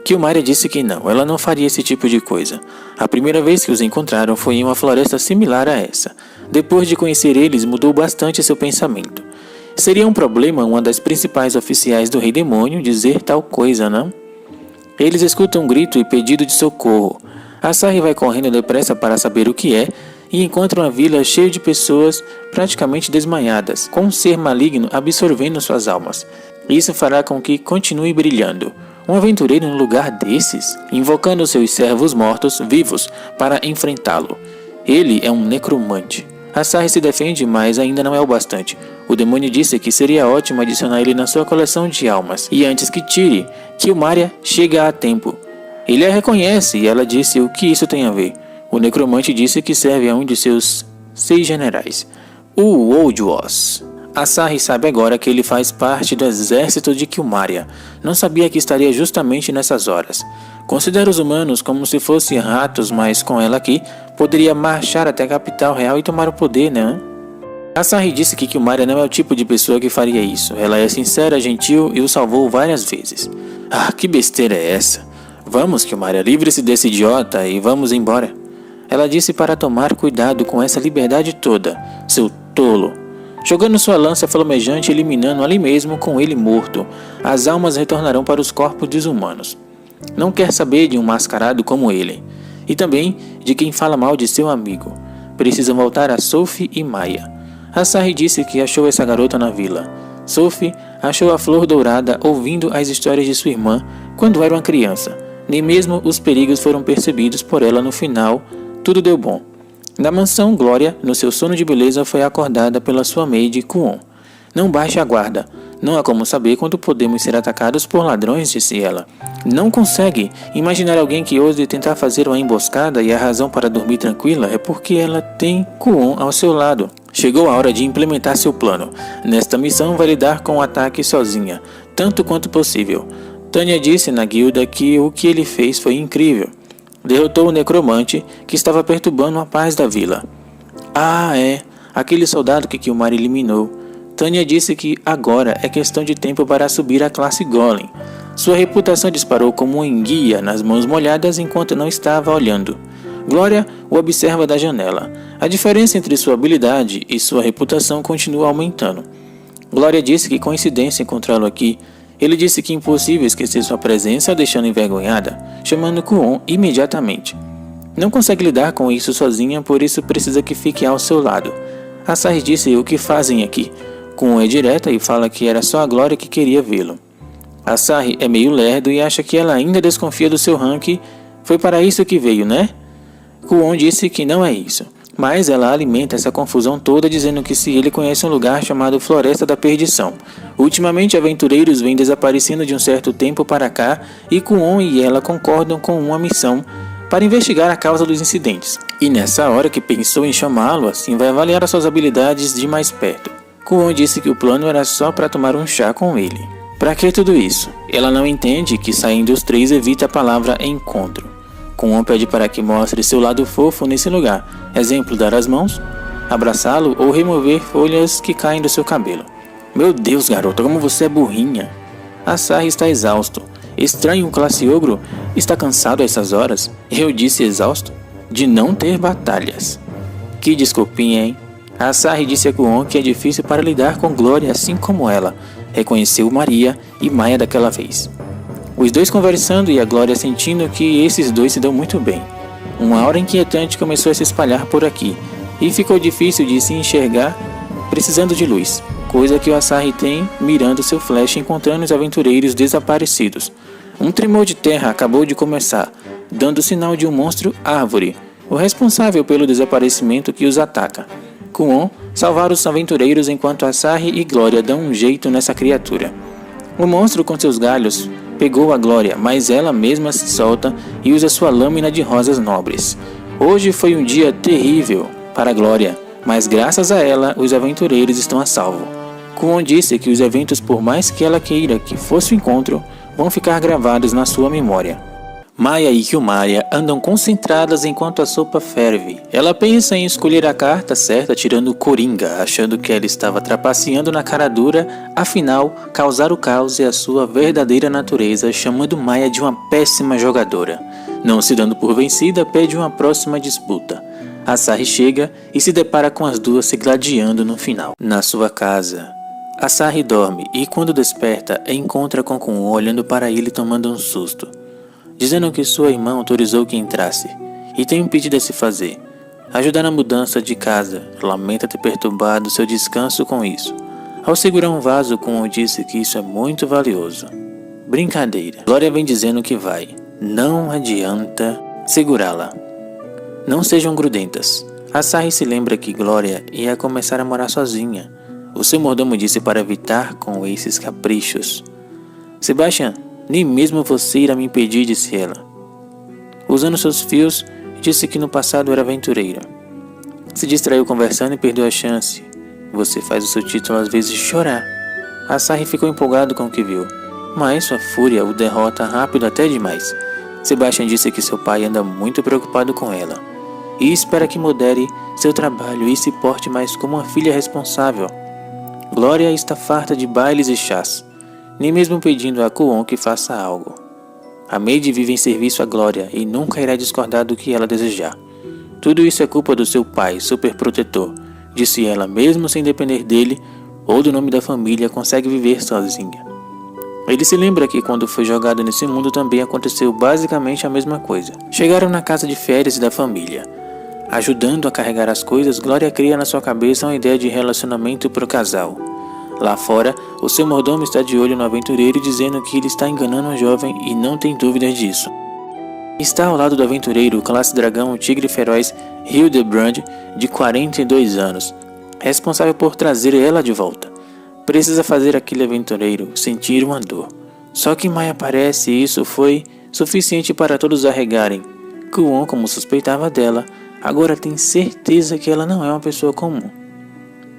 Kilmaria disse que não, ela não faria esse tipo de coisa. A primeira vez que os encontraram foi em uma floresta similar a essa. Depois de conhecer eles, mudou bastante seu pensamento. Seria um problema uma das principais oficiais do Rei Demônio dizer tal coisa, não? Eles escutam um grito e pedido de socorro. Asahi vai correndo depressa para saber o que é e encontra uma vila cheia de pessoas praticamente desmaiadas, com um ser maligno absorvendo suas almas. Isso fará com que continue brilhando. Um aventureiro no lugar desses, invocando seus servos mortos vivos para enfrentá-lo. Ele é um necromante. Asahi se defende, mas ainda não é o bastante. O demônio disse que seria ótimo adicionar ele na sua coleção de almas. E antes que tire, Kilmaria chega a tempo. Ele a reconhece e ela disse o que isso tem a ver. O necromante disse que serve a um de seus 6 generais, o Woldwas. Asahi sabe agora que ele faz parte do exército de Kilmaria. Não sabia que estaria justamente nessas horas. Considera os humanos como se fossem ratos, mas com ela aqui, poderia marchar até a capital real e tomar o poder, né? Asahi disse que Kilmaria não é o tipo de pessoa que faria isso. Ela é sincera, gentil e o salvou várias vezes. Ah, que besteira é essa? Vamos, Kilmaria, livre-se desse idiota e vamos embora. Ela disse para tomar cuidado com essa liberdade toda, seu tolo. Jogando sua lança flamejante, eliminando ali mesmo com ele morto, as almas retornarão para os corpos dos humanos. Não quer saber de um mascarado como ele, e também de quem fala mal de seu amigo. Precisam voltar a Sophie e Maia. Asahi disse que achou essa garota na vila. Sophie achou a flor dourada ouvindo as histórias de sua irmã quando era uma criança. Nem mesmo os perigos foram percebidos por ela no final, tudo deu bom. Na mansão, Glória, no seu sono de beleza, foi acordada pela sua maid, Kuon. Não baixe a guarda. Não há como saber quando podemos ser atacados por ladrões, disse ela. Não consegue imaginar alguém que ouse tentar fazer uma emboscada e a razão para dormir tranquila é porque ela tem Kuon ao seu lado. Chegou a hora de implementar seu plano. Nesta missão vai lidar com o ataque sozinha, tanto quanto possível. Tanya disse na guilda que o que ele fez foi incrível. Derrotou o necromante que estava perturbando a paz da vila. Ah, é. Aquele soldado que Kilmaria eliminou. Tanya disse que agora é questão de tempo para subir a classe Golem. Sua reputação disparou como uma enguia nas mãos molhadas enquanto não estava olhando. Glória o observa da janela. A diferença entre sua habilidade e sua reputação continua aumentando. Glória disse que coincidência encontrá-lo aqui. Ele disse que é impossível esquecer sua presença, deixando envergonhada, chamando Kuon imediatamente. Não consegue lidar com isso sozinha, por isso precisa que fique ao seu lado. Asahi disse o que fazem aqui. Kuon é direta e fala que era só a Glória que queria vê-lo. Asahi é meio lerdo e acha que ela ainda desconfia do seu rank. Foi para isso que veio, né? Kuon disse que não é isso. Mas ela alimenta essa confusão toda dizendo que se ele conhece um lugar chamado Floresta da Perdição. Ultimamente aventureiros vêm desaparecendo de um certo tempo para cá e Kuon e ela concordam com uma missão para investigar a causa dos incidentes. E nessa hora que pensou em chamá-lo, assim vai avaliar as suas habilidades de mais perto. Kuon disse que o plano era só para tomar um chá com ele. Pra que tudo isso? Ela não entende que saindo os três evita a palavra encontro. Kuon pede para que mostre seu lado fofo nesse lugar. Exemplo, dar as mãos, abraçá-lo ou remover folhas que caem do seu cabelo. Meu Deus, garota, como você é burrinha. Asahi está exausto. Estranho, um classe ogro está cansado a essas horas. Eu disse exausto? De não ter batalhas. Que desculpinha, hein? Asahi disse a Kuon que é difícil para lidar com Glória assim como ela. Reconheceu Maria e Maia daquela vez. Os dois conversando e a Glória sentindo que esses dois se dão muito bem. Uma aura inquietante começou a se espalhar por aqui, e ficou difícil de se enxergar precisando de luz, coisa que o Asahi tem mirando seu flash encontrando os aventureiros desaparecidos. Um tremor de terra acabou de começar, dando sinal de um monstro árvore, o responsável pelo desaparecimento que os ataca. Kuon salvar os aventureiros enquanto Asahi e Glória dão um jeito nessa criatura. O monstro com seus galhos pegou a Glória, mas ela mesma se solta e usa sua lâmina de rosas nobres. Hoje foi um dia terrível para a Glória, mas graças a ela os aventureiros estão a salvo. Kwon disse que os eventos, por mais que ela queira que fosse o encontro, vão ficar gravados na sua memória. Maya e Kyumaria andam concentradas enquanto a sopa ferve. Ela pensa em escolher a carta certa tirando o Coringa, achando que ela estava trapaceando na cara dura, afinal, causar o caos é a sua verdadeira natureza, chamando Maya de uma péssima jogadora. Não se dando por vencida, pede uma próxima disputa. Asahi chega e se depara com as duas se gladiando no final. Na sua casa, Asahi dorme e quando desperta, encontra com Kwon olhando para ele tomando um susto, dizendo que sua irmã autorizou que entrasse, e tem um pedido a se fazer: ajudar na mudança de casa. Lamenta ter perturbado seu descanso com isso. Ao segurar um vaso, Kwon disse que isso é muito valioso. Brincadeira. Glória vem dizendo que vai. Não adianta segurá-la. Não sejam grudentas. Asahi se lembra que Glória ia começar a morar sozinha. O seu mordomo disse para evitar com esses caprichos. Sebastian, nem mesmo você irá me impedir, disse ela. Usando seus fios, disse que no passado era aventureira. Se distraiu conversando e perdeu a chance. Você faz o seu título às vezes chorar. Asahi ficou empolgado com o que viu, mas sua fúria o derrota rápido até demais. Sebastian disse que seu pai anda muito preocupado com ela e espera que modere seu trabalho e se porte mais como uma filha responsável. Glória está farta de bailes e chás, nem mesmo pedindo a Kwon que faça algo. A maid vive em serviço à Glória e nunca irá discordar do que ela desejar. Tudo isso é culpa do seu pai, super protetor, disse ela, mesmo sem depender dele ou do nome da família, consegue viver sozinha. Ele se lembra que quando foi jogado nesse mundo também aconteceu basicamente a mesma coisa. Chegaram na casa de férias da família. Ajudando a carregar as coisas, Glória cria na sua cabeça uma ideia de relacionamento para o casal. Lá fora, o seu mordomo está de olho no aventureiro, dizendo que ele está enganando a jovem e não tem dúvidas disso. Está ao lado do aventureiro, classe dragão tigre feroz Hildebrand, de 42 anos, responsável por trazer ela de volta. Precisa fazer aquele aventureiro sentir uma dor. Só que Maya aparece e isso foi suficiente para todos arregarem. Kwon, como suspeitava dela, agora tem certeza que ela não é uma pessoa comum.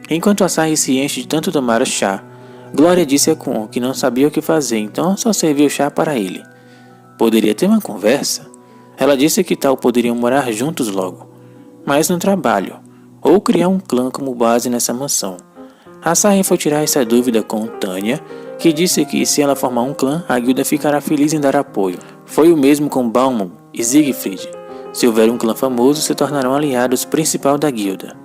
Enquanto Asahi se enche de tanto tomar chá, Glória disse a Kwon que não sabia o que fazer, então só serviu chá para ele. Poderia ter uma conversa? Ela disse que tal poderiam morar juntos logo, mas no trabalho, ou criar um clã como base nessa mansão. Asahi foi tirar essa dúvida com Tanya, que disse que se ela formar um clã, a guilda ficará feliz em dar apoio. Foi o mesmo com Balmung e Siegfried. Se houver um clã famoso, se tornarão aliados principal da guilda.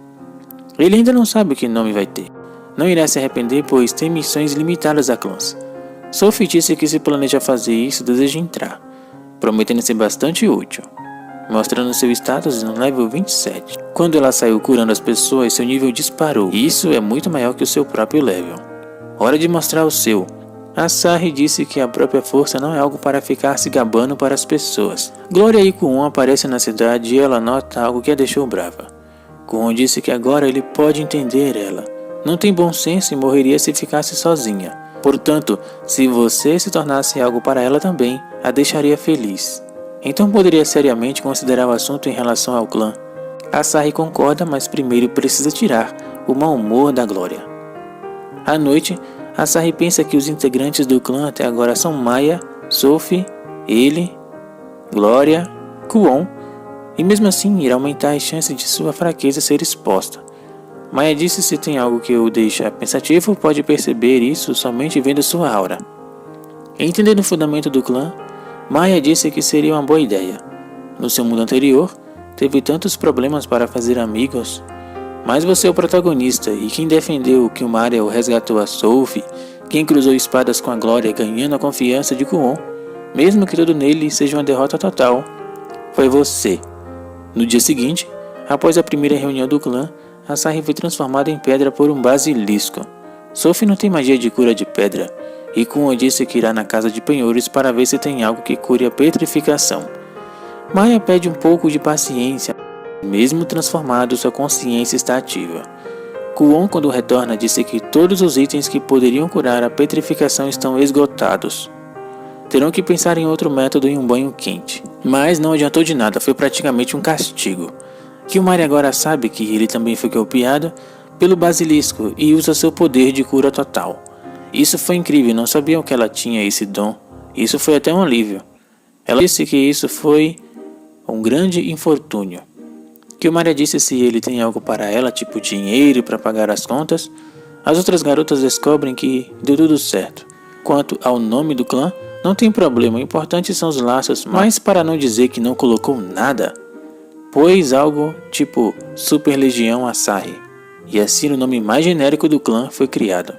Ele ainda não sabe que nome vai ter. Não irá se arrepender, pois tem missões limitadas a clãs. Sophie disse que se planeja fazer isso, deseja entrar, prometendo ser bastante útil, mostrando seu status no level 27. Quando ela saiu curando as pessoas, seu nível disparou, e isso é muito maior que o seu próprio level. Hora de mostrar o seu. Asahi disse que a própria força não é algo para ficar se gabando para as pessoas. Glória e Kwon aparecem na cidade e ela nota algo que a deixou brava. Kwon disse que agora ele pode entender ela. Não tem bom senso e morreria se ficasse sozinha. Portanto, se você se tornasse algo para ela também, a deixaria feliz. Então poderia seriamente considerar o assunto em relação ao clã. Asahi concorda, mas primeiro precisa tirar o mau humor da Glória. À noite, Asahi pensa que os integrantes do clã até agora são Maya, Sophie, ele, Glória, Kwon, e mesmo assim irá aumentar as chances de sua fraqueza ser exposta. Maya disse se tem algo que o deixa pensativo, pode perceber isso somente vendo sua aura. Entendendo o fundamento do clã, Maya disse que seria uma boa ideia. No seu mundo anterior, teve tantos problemas para fazer amigos, mas você é o protagonista e quem defendeu que o Maria resgatou a Sophie, quem cruzou espadas com a Glória ganhando a confiança de Kwon, mesmo que tudo nele seja uma derrota total, foi você. No dia seguinte, após a primeira reunião do clã, Asahi foi transformada em pedra por um basilisco. Sophie não tem magia de cura de pedra, e Kwon disse que irá na casa de penhores para ver se tem algo que cure a petrificação. Maya pede um pouco de paciência, mesmo transformado, sua consciência está ativa. Kwon, quando retorna, disse que todos os itens que poderiam curar a petrificação estão esgotados. Terão que pensar em outro método e um banho quente. Mas não adiantou de nada, foi praticamente um castigo. Kyumari agora sabe que ele também foi golpeado, pelo basilisco e usa seu poder de cura total. Isso foi incrível, não sabiam que ela tinha esse dom. Isso foi até um alívio. Ela disse que isso foi um grande infortúnio. Que o Maria disse se ele tem algo para ela, tipo dinheiro para pagar as contas. As outras garotas descobrem que deu tudo certo. Quanto ao nome do clã, não tem problema, o importante são os laços, mas para não dizer que não colocou nada, pôs algo tipo Super Legião Asahi, e assim o nome mais genérico do clã foi criado.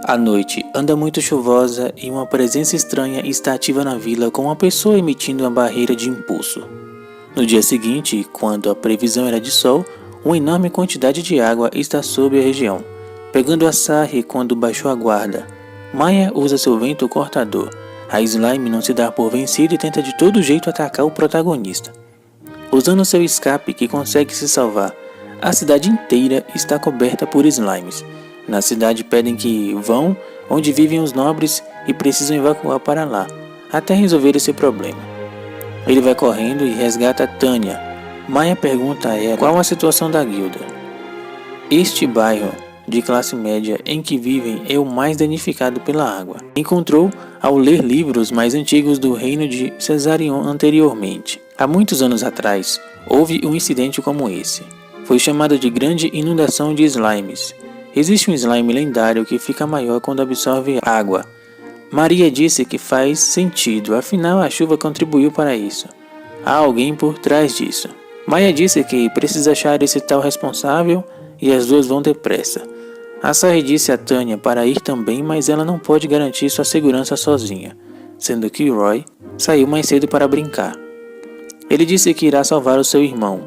A noite anda muito chuvosa e uma presença estranha está ativa na vila com uma pessoa emitindo uma barreira de impulso. No dia seguinte, quando a previsão era de sol, uma enorme quantidade de água está sobre a região, pegando Asahi quando baixou a guarda. Maya usa seu vento cortador. A Slime não se dá por vencida e tenta de todo jeito atacar o protagonista. Usando seu escape que consegue se salvar, a cidade inteira está coberta por slimes. Na cidade pedem que vão onde vivem os nobres e precisam evacuar para lá, até resolver esse problema. Ele vai correndo e resgata Tanya. Maya pergunta a ela qual a situação da guilda. Este bairro de classe média em que vivem é o mais danificado pela água. Encontrou ao ler livros mais antigos do reino de Cesarion anteriormente. Há muitos anos atrás, houve um incidente como esse. Foi chamado de Grande Inundação de Slimes. Existe um slime lendário que fica maior quando absorve água. Maria disse que faz sentido, afinal a chuva contribuiu para isso. Há alguém por trás disso. Maya disse que precisa achar esse tal responsável e as duas vão depressa. Asahi disse a Tanya para ir também, mas ela não pode garantir sua segurança sozinha, sendo que Roy saiu mais cedo para brincar. Ele disse que irá salvar o seu irmão.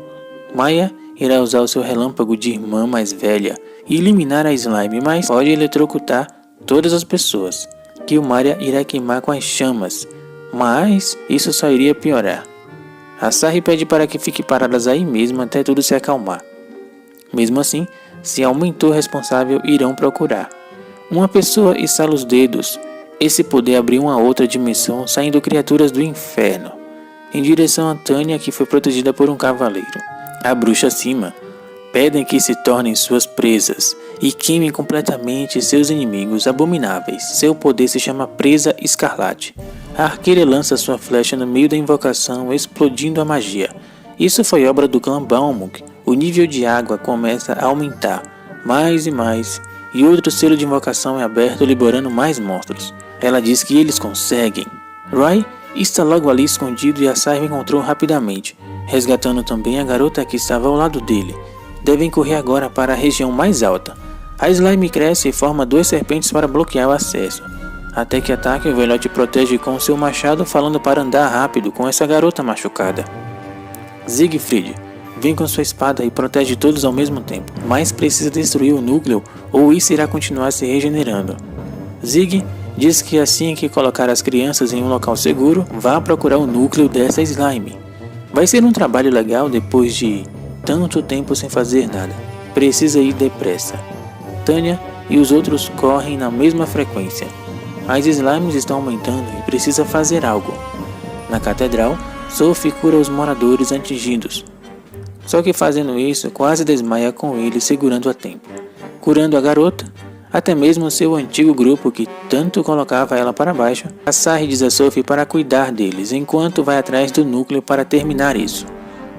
Maya irá usar o seu relâmpago de irmã mais velha e eliminar a slime, mas pode eletrocutar todas as pessoas, que o Maria irá queimar com as chamas, mas isso só iria piorar. Asahi pede para que fique paradas aí mesmo até tudo se acalmar. Mesmo assim, se há um mentor responsável, irão procurar. Uma pessoa estala os dedos. Esse poder abriu uma outra dimensão, saindo criaturas do inferno, em direção a Tanya, que foi protegida por um cavaleiro. A bruxa acima pedem que se tornem suas presas e queimem completamente seus inimigos abomináveis. Seu poder se chama Presa Escarlate. A arqueira lança sua flecha no meio da invocação, explodindo a magia. Isso foi obra do clã Balmung. O nível de água começa a aumentar mais e mais, e outro selo de invocação é aberto, liberando mais monstros. Ela diz que eles conseguem. Roy está logo ali escondido e Asahi o encontrou rapidamente, resgatando também a garota que estava ao lado dele. Devem correr agora para a região mais alta. A slime cresce e forma duas serpentes para bloquear o acesso. Até que ataque, o velhote protege com seu machado, falando para andar rápido com essa garota machucada. Siegfried vem com sua espada e protege todos ao mesmo tempo, mas precisa destruir o núcleo ou isso irá continuar se regenerando. Zig diz que assim que colocar as crianças em um local seguro, vá procurar o núcleo dessa slime. Vai ser um trabalho legal depois de tanto tempo sem fazer nada. Precisa ir depressa. Tanya e os outros correm na mesma frequência. As slimes estão aumentando e precisa fazer algo. Na catedral, Sophie cura os moradores atingidos. Só que fazendo isso, quase desmaia com ele segurando a tempo. Curando a garota, até mesmo seu antigo grupo que tanto colocava ela para baixo, Asahi diz a Sophie para cuidar deles, enquanto vai atrás do núcleo para terminar isso.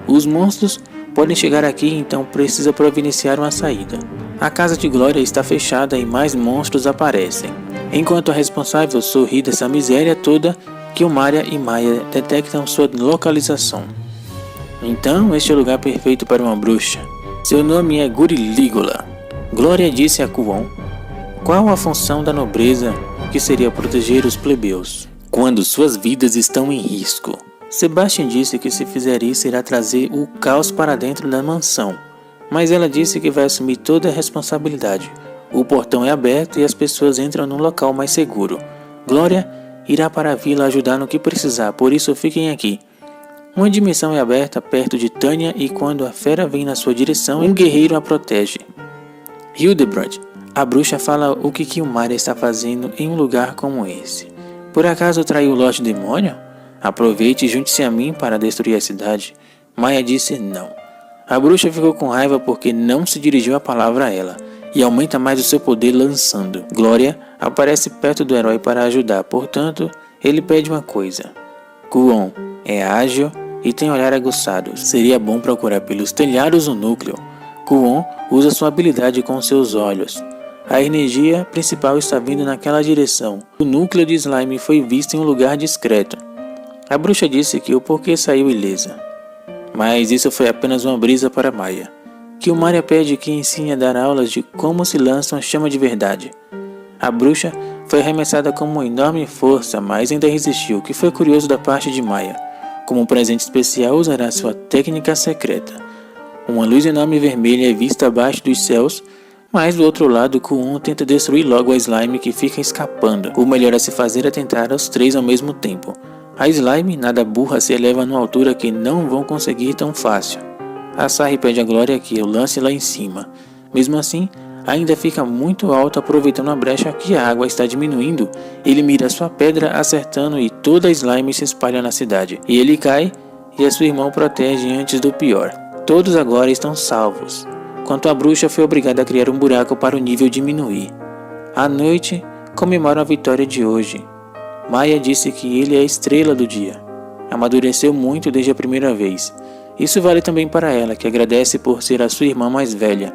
Os monstros podem chegar aqui, então precisa providenciar uma saída. A casa de Glória está fechada e mais monstros aparecem, enquanto a responsável sorri dessa miséria toda que o Maria e Maya detectam sua localização. Então, este é o lugar perfeito para uma bruxa. Seu nome é Gurilígula. Glória disse a Kuon qual a função da nobreza, que seria proteger os plebeus quando suas vidas estão em risco. Sebastian disse que se fizer isso irá trazer o caos para dentro da mansão, mas ela disse que vai assumir toda a responsabilidade. O portão é aberto e as pessoas entram num local mais seguro. Glória irá para a vila ajudar no que precisar, por isso fiquem aqui. Uma dimensão é aberta perto de Tanya e quando a fera vem na sua direção, um guerreiro a protege. Hildebrand, a bruxa, fala o que o Maria está fazendo em um lugar como esse. Por acaso traiu o Lorde Demônio? Aproveite e junte-se a mim para destruir a cidade. Maya disse não. A bruxa ficou com raiva porque não se dirigiu a palavra a ela, e aumenta mais o seu poder lançando. Glória aparece perto do herói para ajudar, portanto, ele pede uma coisa. Kwon é ágil e tem olhar aguçado. Seria bom procurar pelos telhados do núcleo. Kwon usa sua habilidade com seus olhos. A energia principal está vindo naquela direção. O núcleo de slime foi visto em um lugar discreto. A bruxa disse que o porquê saiu ilesa. Mas isso foi apenas uma brisa para Maya. Killmonger pede que ensine a dar aulas de como se lança uma chama de verdade. A bruxa foi arremessada com uma enorme força, mas ainda resistiu, o que foi curioso da parte de Maya. Como um presente especial, usará sua técnica secreta. Uma luz enorme vermelha é vista abaixo dos céus, mas do outro lado, Kwon tenta destruir logo a slime que fica escapando. O melhor a se fazer é tentar os três ao mesmo tempo. A slime, nada burra, se eleva numa altura que não vão conseguir tão fácil. A Sarri pede a Glória que o lance lá em cima. Mesmo assim, ainda fica muito alto, aproveitando a brecha que a água está diminuindo. Ele mira sua pedra acertando e toda a slime se espalha na cidade. E ele cai e a sua irmã o protege antes do pior. Todos agora estão salvos, quanto a bruxa foi obrigada a criar um buraco para o nível diminuir. À noite, comemoram a vitória de hoje. Maya disse que ele é a estrela do dia. Amadureceu muito desde a primeira vez. Isso vale também para ela, que agradece por ser a sua irmã mais velha.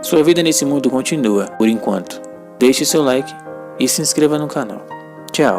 Sua vida nesse mundo continua, por enquanto. Deixe seu like e se inscreva no canal. Tchau!